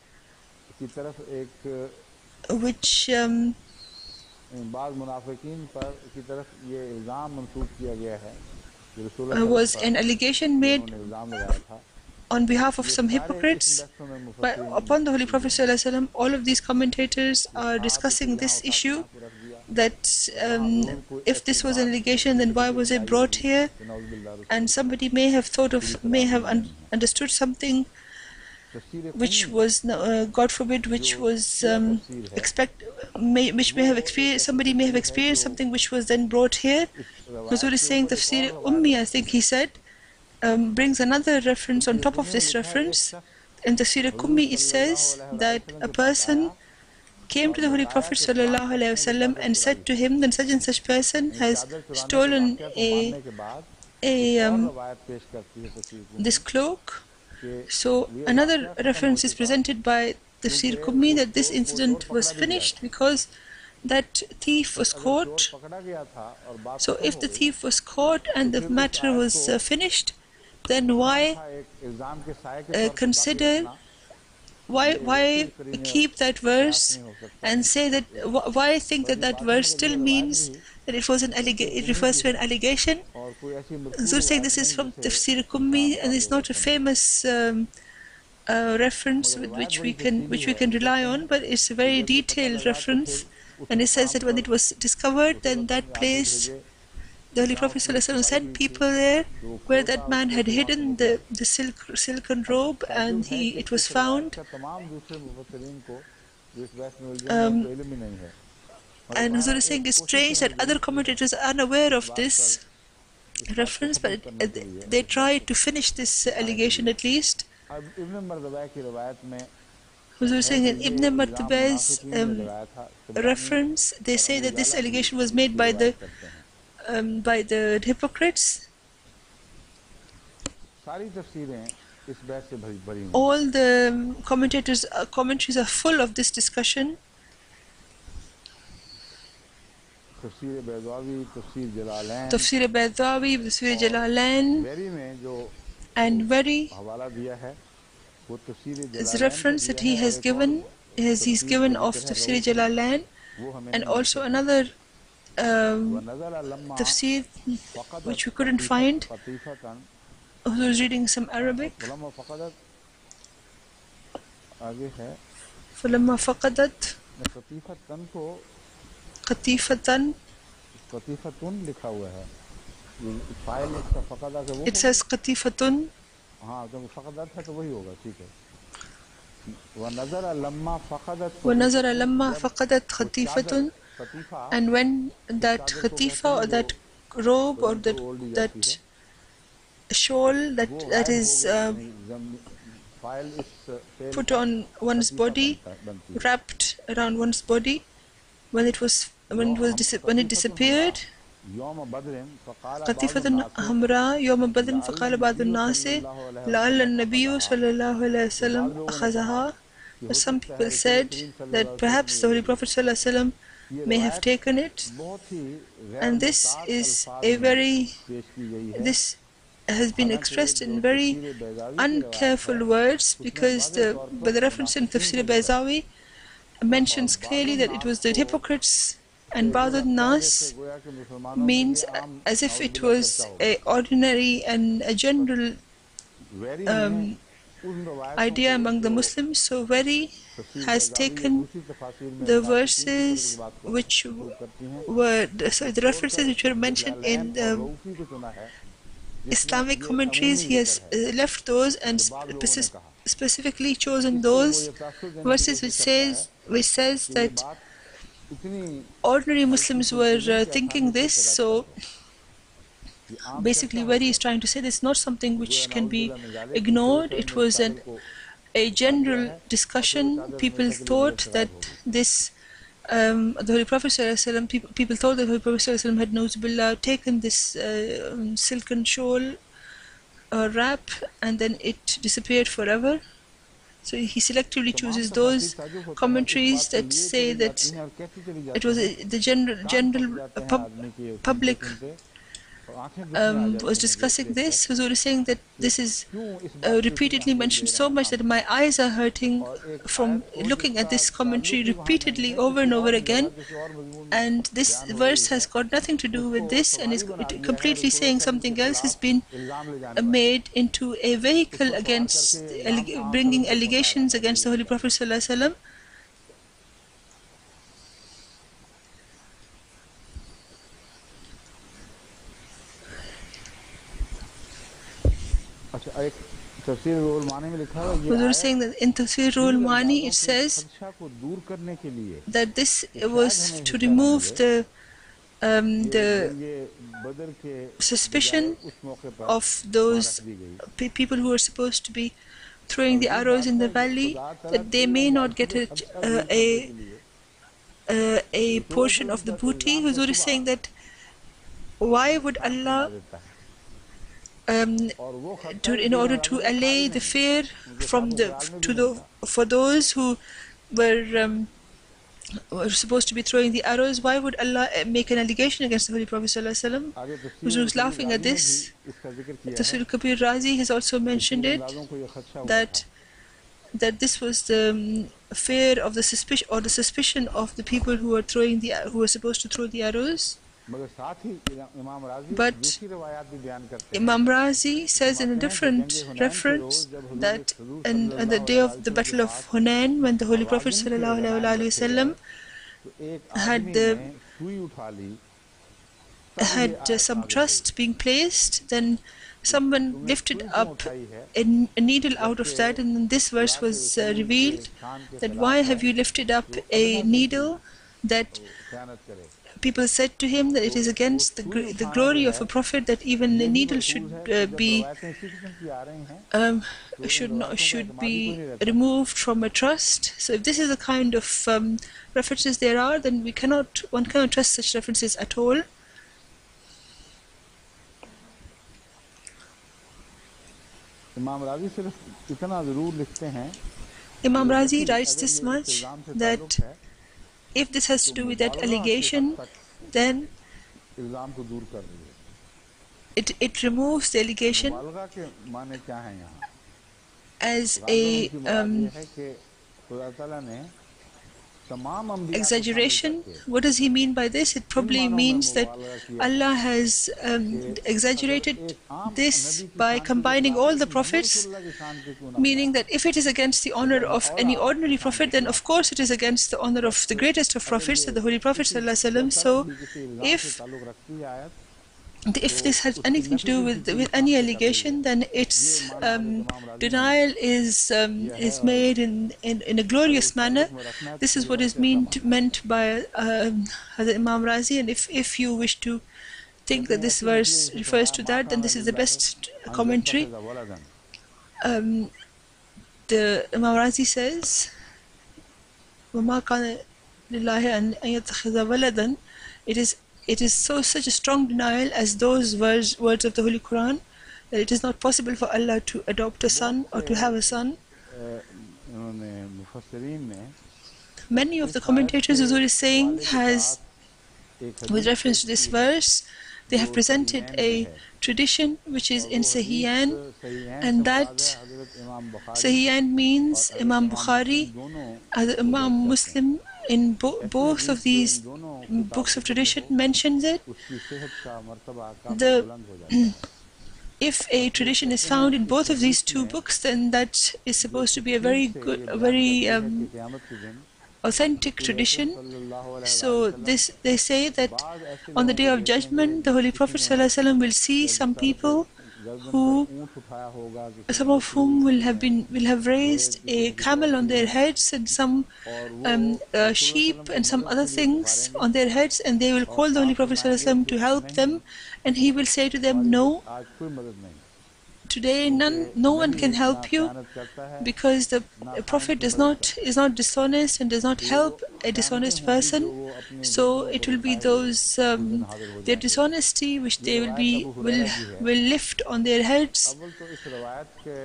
was an allegation made on behalf of some hypocrites, but upon the Holy Prophet ﷺ, all of these commentators are discussing this issue, that if this was an allegation, then why was it brought here? And somebody may have understood something which was, God forbid, which was somebody may have experienced something which was then brought here. Huzur is saying Tafsir Ummi, I think he said, brings another reference on top of this reference. In the Surah Kummi it says that a person came to the Holy Prophet ﷺ and said to him, then such and such person has stolen this cloak. So another reference is presented by the Surah Kummi that this incident was finished because that thief was caught. So if the thief was caught and the matter was finished, then why keep that verse and say that, why think that verse still means that it refers to an allegation? Zur saying this is from Tafsir Kummi, and it's not a famous reference with which we can rely on, but it's a very detailed reference, and it says that when it was discovered, then that place, the Holy Prophet ﷺ sent people there where that man had hidden the silken robe, and it was found. And Huzur is saying it's strange that other commentators are unaware of this reference, but they try to finish this allegation at least. Huzur is saying in Ibn Martaba's reference, they say that this allegation was made by the hypocrites. All the commentaries are full of this discussion. Tafsir Baydawi, Tafsir Jalalain, and very his reference that he has given he's given of Tafsir Jalalain, and also another tafsir which we couldn't find. Who was reading some Arabic. فلما فقدت قطيفة लिखा हुआ है It says qatifatun. हाँ तो फ़क़दत है तो वही होगा ठीक है वनज़र लम्मा फ़क़दत وَنَظَرَ لَمَّا فَقَدَتْ خَطِيفَةٌ, and when that khatifa or that robe or that shawl that is put on one's body, wrapped around one's body, when it disappeared, قطيفة حمراء يوم بدر فقال بعض الناس لعل النبي صلى الله عليه وسلم أخذها. But some people said that perhaps the Holy Prophet صلى الله عليه وسلم may have taken it, and this has been expressed in very uncareful words, because by the reference in Tafsir Bayzawi mentions clearly that it was the hypocrites, and Ba'd nas means as if it was a ordinary and a general idea among the Muslims. So Very has taken the verses which were the references which were mentioned in the Islamic commentaries. He has left those and specifically chosen those verses which says that ordinary Muslims were thinking this. So basically what he is trying to say, it's not something which can be ignored. It was a general discussion. People thought that this the Holy Prophet ﷺ, people thought that the Holy Prophet ﷺ had Nauzubillah taken this silken shawl or wrap, and then it disappeared forever. So he selectively chooses those commentaries that say that it was the general public was discussing this. Huzur is saying that this is repeatedly mentioned so much that my eyes are hurting from looking at this commentary repeatedly over and over again, and this verse has got nothing to do with this and is completely saying something else. Has been made into a vehicle against bringing allegations against the Holy Prophet ﷺ. Huzur is saying that in Tafsir Mani it says that this was to remove the suspicion of those people who are supposed to be throwing the arrows in the valley, that they may not get a portion of the booty. Huzur is saying that why would Allah in order to allay the fear for those who were supposed to be throwing the arrows, why would Allah make an allegation against the Holy Prophet ﷺ? Who was laughing at this. Tafsir Kabir Razi has also mentioned it, that this was the fear of the suspicion of the people who were supposed to throw the arrows. But Imam Razi says in a different reference that on the day of the Battle of Hunain, when the Holy Prophet ﷺ had some trust being placed, then someone lifted up a needle out of that, and then this verse was revealed, that why have you lifted up a needle that people said to him that it is against the glory of a prophet that even a needle should be removed from a trust. So if this is the kind of references there are, then one cannot trust such references at all. Imam Razi writes this much, that if this has to do with that allegation, then it removes the allegation as a exaggeration. What does he mean by this? It probably means that Allah has exaggerated this by combining all the prophets, meaning that if it is against the honor of any ordinary prophet, then of course it is against the honor of the greatest of prophets, the Holy Prophet ﷺ. So if this has anything to do with any allegation, then its denial is made in a glorious manner. This is what is meant by Hazrat Imam Razi, and if you wish to think that this verse refers to that, then this is the best commentary. The Imam Razi says, وَمَا كَانَ لِلَّهِ أَن يَتَّخِذَ وَلَدًا. It is such a strong denial as those words of the Holy Quran, that it is not possible for Allah to adopt a son or to have a son. Many of the commentators, Huzur is saying, has, with reference to this verse, they have presented a tradition which is in Sahihan, and that Sahihan means Imam Bukhari, Imam Muslim, in both of these books of tradition mentions it. If a tradition is found in both of these two books, then that is supposed to be a very good, very authentic tradition. So they say that on the Day of Judgment, the Holy Prophet ﷺ will see some people some of whom will have raised a camel on their heads, and some sheep and some other things on their heads, and they will call the Holy Prophet ﷺ to help them, and he will say to them, no, today no one can help you, because the Prophet is not dishonest and does not help a dishonest person. So it will be those their dishonesty which they will lift on their heads.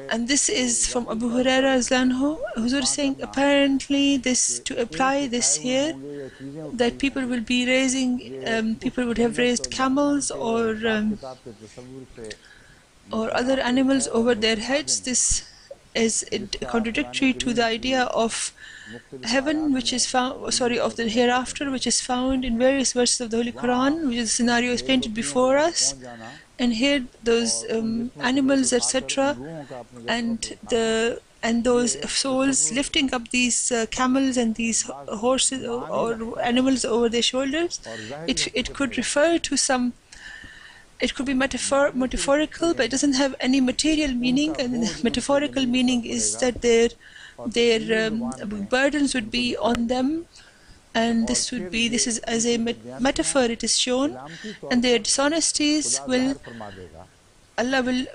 And this is from Abu Hurairah Azlanhu. Huzur saying, apparently this, to apply this here, that people will be raising, people would have raised camels or other animals over their heads. This is contradictory to the idea of heaven, which is found, of the hereafter, which is found in various verses of the Holy Quran, which is the scenario is painted before us. And here those animals, etc., and those souls lifting up these camels and these horses or animals over their shoulders, it could refer to some. It could be metaphorical, but it doesn't have any material meaning. And the metaphorical meaning is that their burdens would be on them, and this is as a metaphor it is shown, and their dishonesties Allah will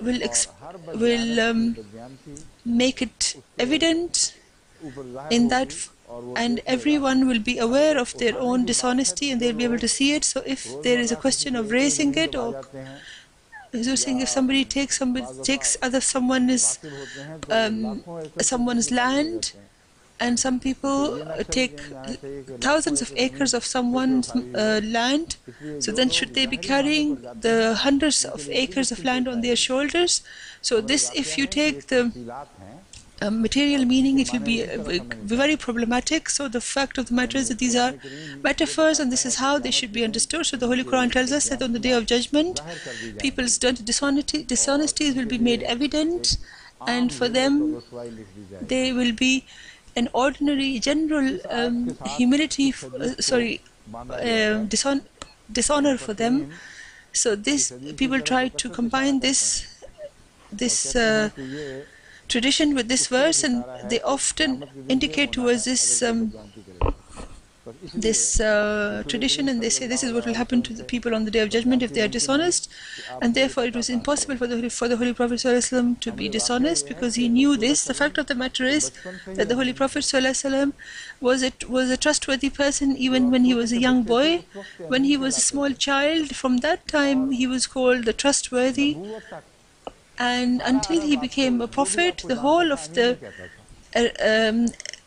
make it evident in that. And everyone will be aware of their own dishonesty, and they'll be able to see it. So if there is a question of raising it, or saying if somebody takes someone's land, and some people take thousands of acres of someone's land, so then should they be carrying the hundreds of acres of land on their shoulders? So this, if you take the material meaning, it will be very problematic. So the fact of the matter is that these are metaphors, and this is how they should be understood. So the Holy Quran tells us that on the Day of Judgment, people's dishonesties will be made evident, and for them they will be an ordinary general humility, dishonor for them. So this, people try to combine this tradition with this verse, and they often indicate towards this tradition, and they say this is what will happen to the people on the Day of Judgment if they are dishonest. And therefore it was impossible for the Holy Prophet ﷺ to be dishonest, because he knew this. The fact of the matter is that the Holy Prophet ﷺ was a trustworthy person even when he was a young boy. When he was a small child, from that time he was called the trustworthy. And until he became a prophet, the whole of the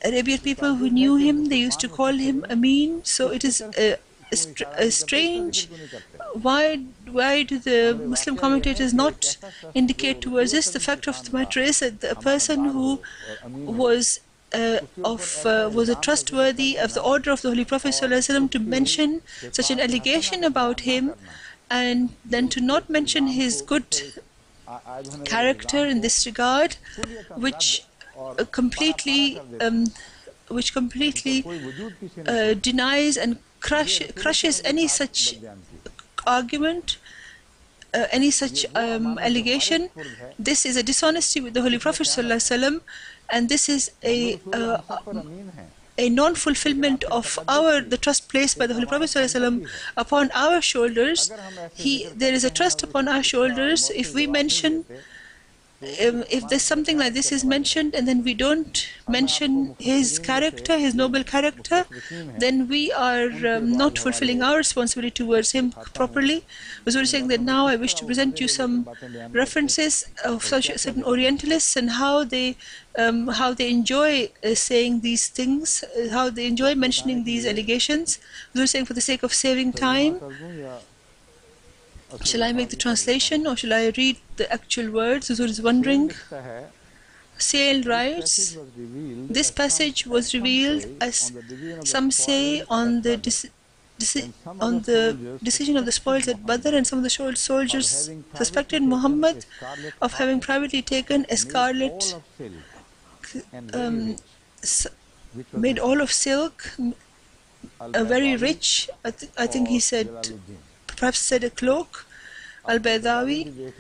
Arabian people who knew him, they used to call him Amin. So it is strange. Why do the Muslim commentators not indicate towards this? The fact of the matter is that a person who was a trustworthy of the order of the Holy Prophet ﷺ, to mention such an allegation about him, and then to not mention his good character in this regard, which completely denies and crushes any such argument, any such allegation, this is a dishonesty with the Holy Prophet ﷺ, and this is a non-fulfillment of the trust placed by the Holy Prophet ﷺ upon our shoulders. There is a trust upon our shoulders. If we mention, if there's something like this is mentioned and then we don't mention his character, his noble character, then we are not fulfilling our responsibility towards him properly. Huzur is saying that now I wish to present you some references of such certain Orientalists and how they enjoy saying these things, how they enjoy mentioning these allegations. Huzur is saying, for the sake of saving time, shall I make the translation or shall I read the actual words? Huzur is wondering. Sale writes, this passage was revealed, as some say, on the decision of the spoils at Badr, and some of the soldiers suspected Muhammad of having privately taken a scarlet made all of silk, very rich, I think he said, perhaps said a cloak, Al-Baydawi.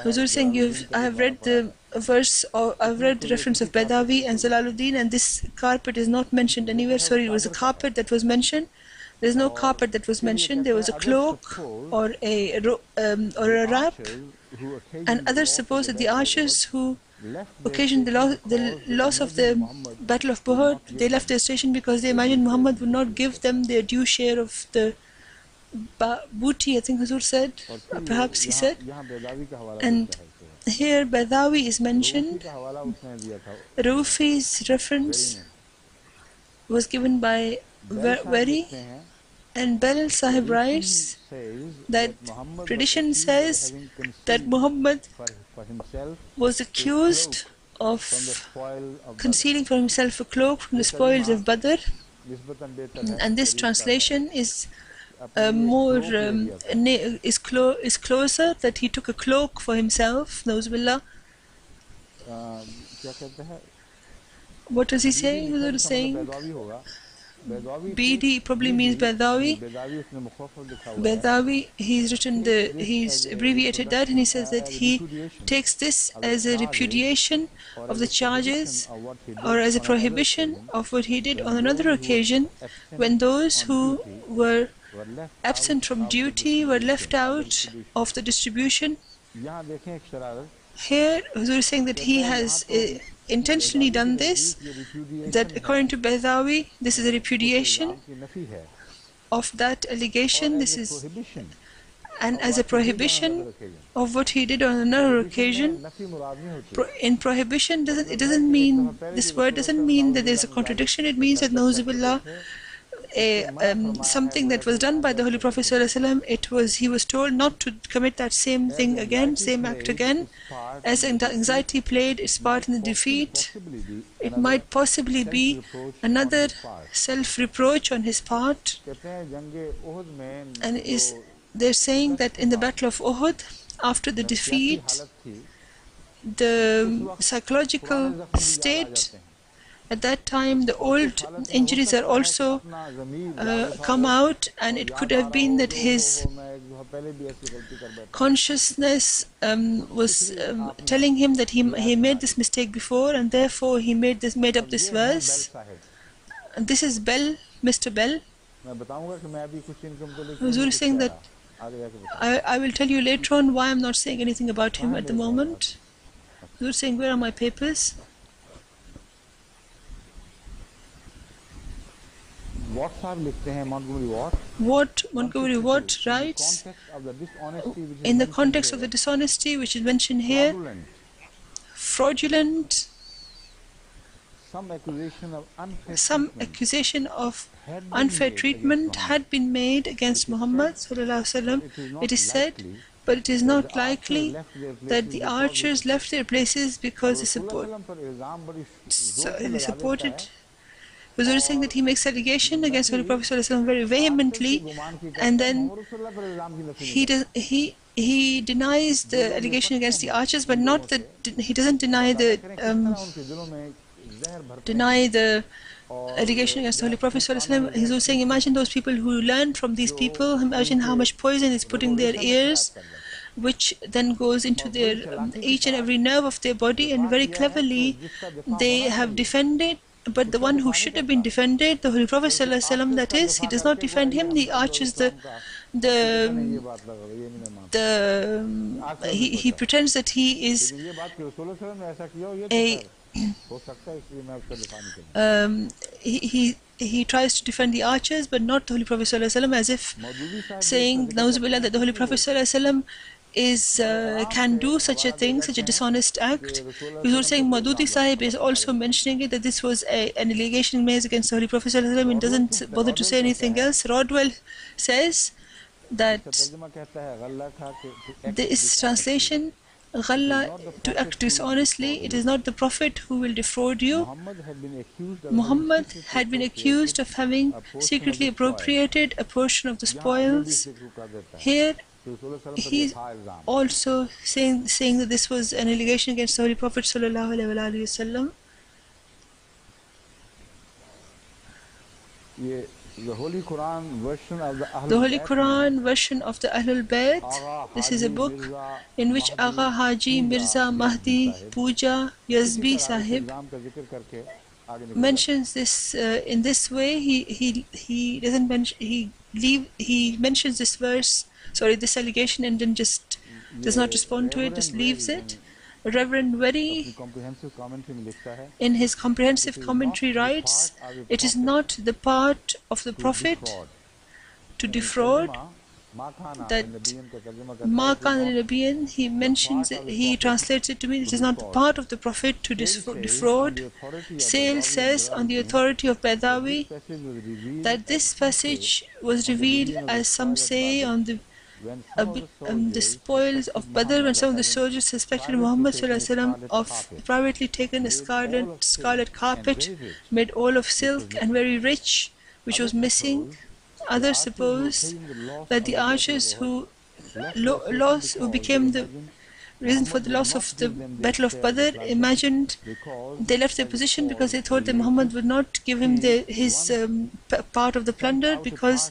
Huzur saying, I have read the verse, or I've read the reference of Baydawi and Jalaluddin, and this carpet is not mentioned anywhere. Sorry, it was a carpet that was mentioned. There is no carpet that was mentioned. There was a cloak or a wrap, and others suppose that the archers who occasioned the loss of the Battle of Uhud, they left their station because they imagined Muhammad would not give them their due share of the booty, I think Huzur said, or perhaps he said. And here Baydawi is mentioned. Rufi's reference was given by Veri, and Bel Sahib writes that tradition says that Muhammad was accused of concealing for himself a cloak from the spoils of Badr, and this translation is closer, that he took a cloak for himself. Nauzubillah. What does he say? Huzur is saying BD probably means Baydawi. Baydawi, he's abbreviated that, and he says that he takes this as a repudiation of the charges or as a prohibition of what he did on another occasion when those who were absent from duty were left out of the distribution. Here, Huzur is saying that he has intentionally done this, that according to Baydawi, this is a repudiation of that allegation. This is, and as a prohibition of what he did on another occasion. In prohibition, it doesn't mean, this word doesn't mean that there's a contradiction. It means that Nauzubillah, something that was done by the Holy Prophet ﷺ, he was told not to commit that same thing again, same act again. As anxiety played its part in the defeat, it might possibly be another self-reproach on his part. And they're saying that in the Battle of Uhud, after the defeat, the psychological state at that time, the old injuries are also come out, and it could have been that his consciousness was telling him that he made this mistake before, and therefore he made up this verse. And this is Bell, Mr. Bell. Huzur is saying that I will tell you later on why I'm not saying anything about him at the moment. Huzur is saying, where are my papers? What Montgomery Watt writes, in the context of the dishonesty which is mentioned here, fraudulent, some accusation of unfair treatment had been made against Muhammad ﷺ. It is said, but it is not likely that the archers left their places because they supported. Huzur is saying that he makes allegation against Holy Prophet ﷺ very vehemently, and then he denies the allegation against the archers, but not that he doesn't deny the allegation against the Holy Prophet ﷺ. He was saying, imagine those people who learn from these people, imagine how much poison is put in their ears, which then goes into their each and every nerve of their body, and very cleverly they have defended. But the one who should have been defended, the Holy Prophet ﷺ, that is, he does not defend him. He arches he pretends that he is a he tries to defend the archers, but not the Holy Prophet ﷺ, as if saying, Nauzubillah, that the Holy Prophet ﷺ is can do such a thing, such a dishonest act. He was saying Madudi Sahib is also mentioning it, that this was an allegation made against the Holy Prophet ﷺ, and doesn't bother to say anything else. Rodwell says that this translation, Ghalla, to act dishonestly, it is not the Prophet who will defraud you. Muhammad had been accused of having secretly appropriated a portion of the spoils. Here, he is also saying that this was an allegation against the Holy Prophet sallallahu alaihi wasallam. The Holy Quran version of the Ahlul Bayt. This is a book in which Agha Haji Mirza Mahdi Pooja Yazbi Sahib mentions this in this way. He doesn't mention, he mentions this verse, this allegation, and then just does not respond to it, just leaves it. Reverend Very, in his comprehensive commentary, writes, it is not the part of the Prophet to defraud. That Ma Kana Nabiyan, he mentions it, he translates it to mean it is not the part of the Prophet to defraud. Sale says on the authority of Baidawi that this passage was revealed, as some say, on the spoils of Badr, when some of the soldiers suspected Muhammad ﷺ of privately taken a scarlet carpet made all of silk and very rich, which was missing. Others suppose that the archers who became the reason for the loss of the Battle of Badr imagined they left their position because they thought that Muhammad would not give him his part of the plunder, because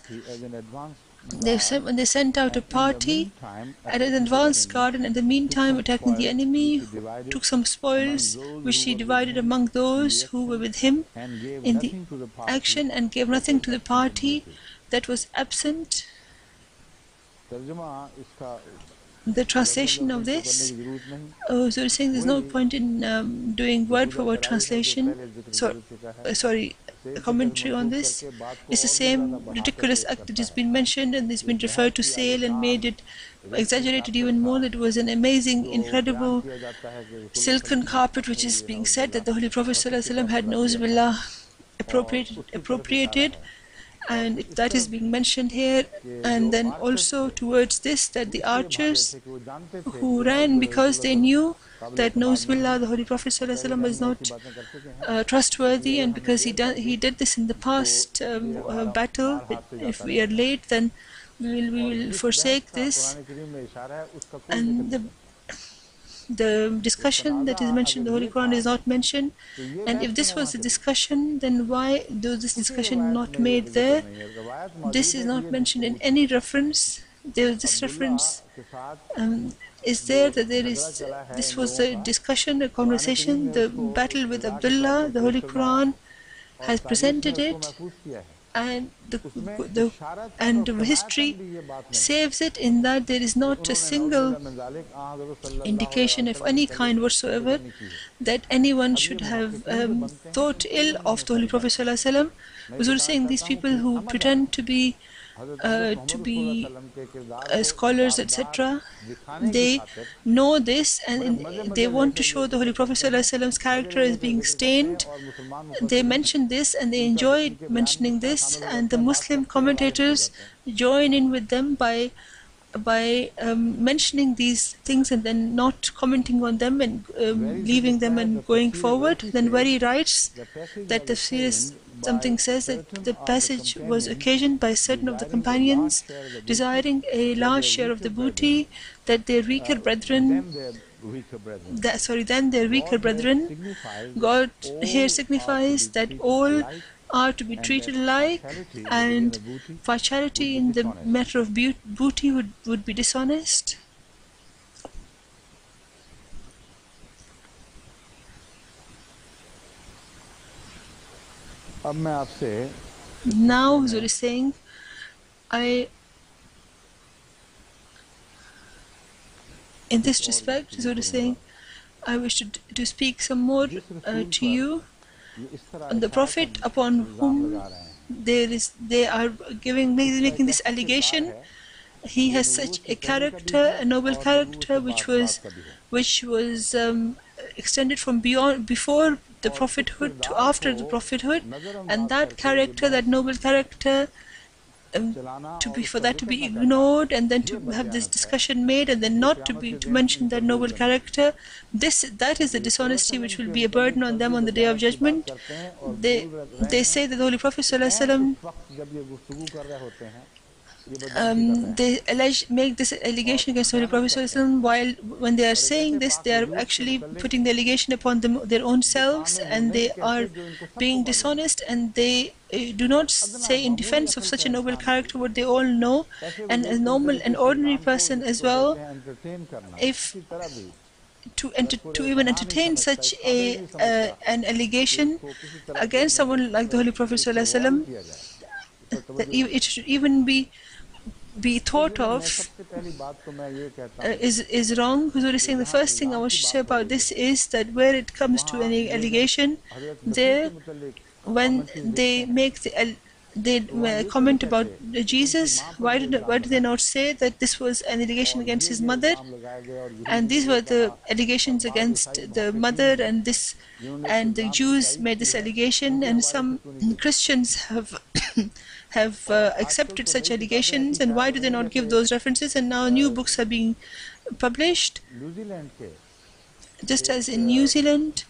when they sent out a party at an advanced guard, and in the meantime attacking the enemy, took some spoils which he divided among those who were with him in the action, and gave nothing to the party that was absent. The translation of this, so we're saying there's no point in doing word for word translation. Commentary on this. It's the same ridiculous act that has been mentioned, and it's been referred to sale and made it exaggerated even more. That it was an amazing, incredible silken carpet which is being said that the Holy Prophet ﷺ had Nauzubillah appropriated, and that is being mentioned here. And then also towards this, that the archers who ran because they knew that Nauzubillah, the Holy Prophet ﷺ was not trustworthy, and because he did this in the past battle, if we are late then we will forsake this. And the discussion that is mentioned in the Holy Quran is not mentioned, and if this was a discussion, then why was this discussion not made there? This is not mentioned in any reference. This reference is there, that this was a discussion, a conversation, the battle with Abdullah. The Holy Quran has presented it, and the history saves it, in that there is not a single indication of any kind whatsoever that anyone should have thought ill of the Holy Prophet ﷺ. We were saying these people who pretend to be scholars, etc., they know this, and they want to show the Holy Prophet ﷺ's character as being stained. They mention this, and they enjoy mentioning this, and the Muslim commentators join in with them by mentioning these things and then not commenting on them and leaving them and going forward. Then Wari writes that the serious something says that the passage was occasioned by certain of the companions desiring a large share of the booty, that their weaker brethren than their weaker brethren. God here signifies that all are to be treated alike, and partiality in the matter of booty would be dishonest. Now Huzur is saying, in this respect, Huzur is saying, I wish to speak some more to you on the Prophet upon whom they are making this allegation. He has such a character, a noble character, which was extended from before the prophethood to after the prophethood, and that character, that noble character, for that to be ignored, and then to have this discussion made, and then not to mention that noble character, that is the dishonesty which will be a burden on them on the Day of Judgment. They say that the Holy Prophet ﷺ, they make this allegation against the Holy Prophet ﷺ, while when they are saying this, they are actually putting the allegation upon their own selves, and they are being dishonest, and they do not say in defense of such a noble character what they all know. And a normal and ordinary person as well, if to even entertain such an allegation against someone like the Holy Prophet ﷺ, it should even be thought of is wrong. Huzur is saying the first thing I want to say about this is that where it comes to any allegation, there, when they make they comment about Jesus, why did they not say that this was an allegation against his mother, and these were the allegations against the mother, and the Jews made this allegation, and some Christians have accepted such allegations, and why do they not give those references? And now new books are being published, just as in New Zealand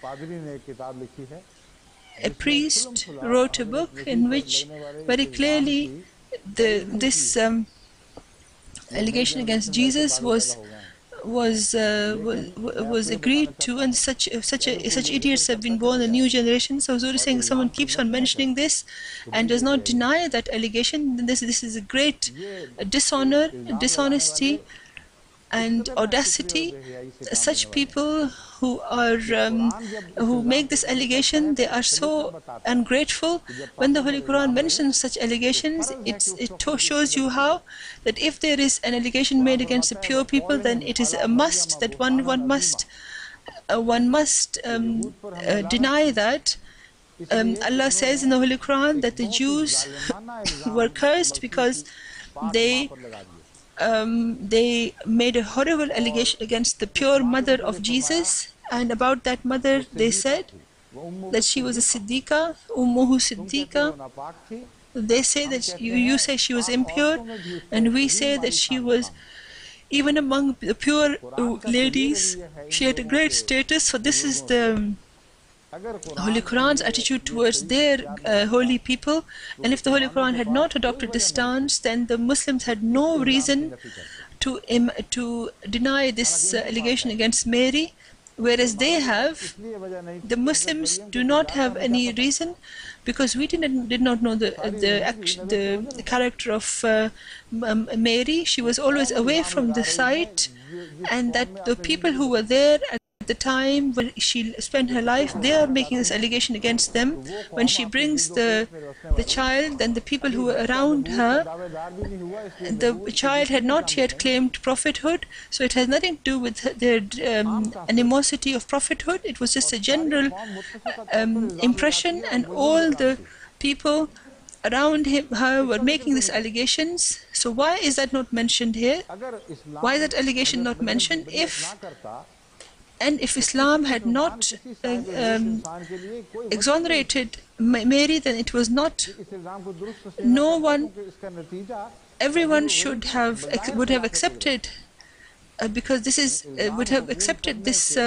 a priest wrote a book in which very clearly this allegation against Jesus was agreed to, and such idiots have been born in the new generation. So Huzur is saying someone keeps on mentioning this and does not deny that allegation, then this is a great dishonor, dishonesty, and audacity. Such people who make this allegation, they are so ungrateful. When the Holy Quran mentions such allegations, it shows you how that if there is an allegation made against the pure people, then it is a must that one must deny that. Allah says in the Holy Quran that the Jews were cursed because they made a horrible allegation against the pure mother of Jesus, and about that mother they said that she was a Siddiqa, Ummuhu Siddiqa. They say that you say she was impure, and we say that she was, even among the pure ladies, she had a great status. So this is the Holy Quran's attitude towards their holy people, and if the Holy Quran had not adopted this stance, then the Muslims had no reason to deny this allegation against Mary, whereas they have. The Muslims do not have any reason, because we did not know the character of Mary. She was always away from the site, and that the people who were there at the time when she spent her life, they are making this allegation against them. When she brings the child, then the people who were around her, the child had not yet claimed prophethood, so it has nothing to do with their animosity of prophethood. It was just a general impression, and all the people around her were making these allegations. So why is that not mentioned here? Why is that allegation not mentioned? If Islam had not exonerated Mary, then it was not. No one, everyone would have accepted, because this would have accepted this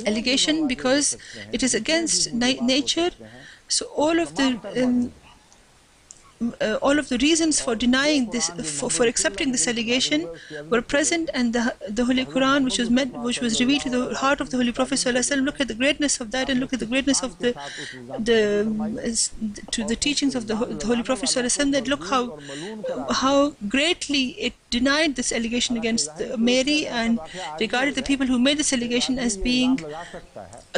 allegation, because it is against nature. So all of the all of the reasons for denying this, for accepting this allegation, were present, and the Holy Quran, which was revealed to the heart of the Holy Prophet ﷺ. Look at the greatness of that, and look at the greatness of the teachings of the Holy Prophet ﷺ. That look how greatly it denied this allegation against Mary, and regarded the people who made this allegation as being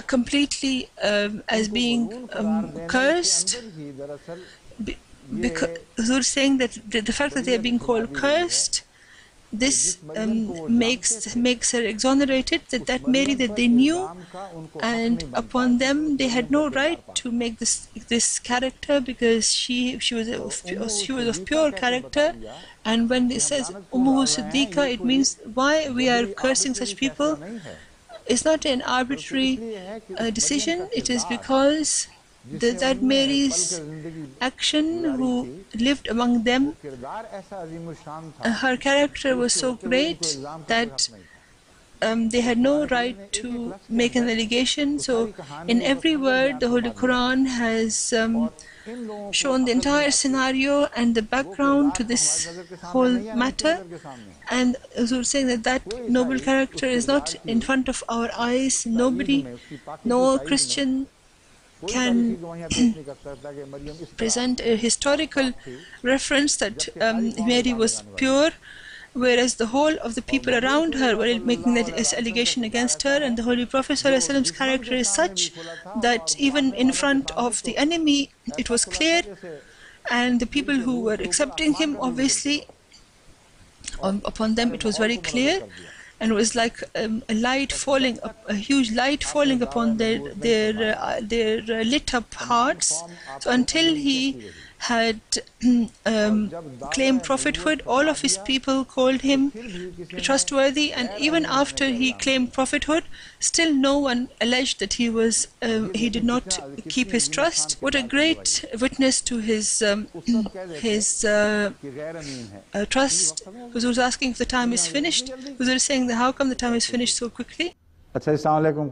completely as being cursed. Because Huzur is saying that the fact that they are being called cursed, this makes her exonerated, that Mary that they knew, and upon them they had no right to make this character, because she was of pure character. And when it says Ummuhu Siddiqa, it means why we are cursing such people. It's not an arbitrary decision. It is because that Mary's action, who lived among them, her character was so great that they had no right to make an allegation. So in every word, the Holy Quran has shown the entire scenario and the background to this whole matter. And as we were saying, that noble character is not in front of our eyes. No Christian can present a historical reference that Mary was pure, whereas the whole of the people around her were making this allegation against her. And the Holy Prophet ﷺ's character is such that even in front of the enemy it was clear, and the people who were accepting him, obviously upon them it was very clear. And it was like a huge light falling upon their lit up hearts. So until he had claimed prophethood, all of his people called him trustworthy, and even after he claimed prophethood, still no one alleged that he did not keep his trust. What a great witness to his trust. Huzur was asking if the time is finished. Huzur is saying that how come the time is finished so quickly? अच्छा, अस्सलाम वालेकुम।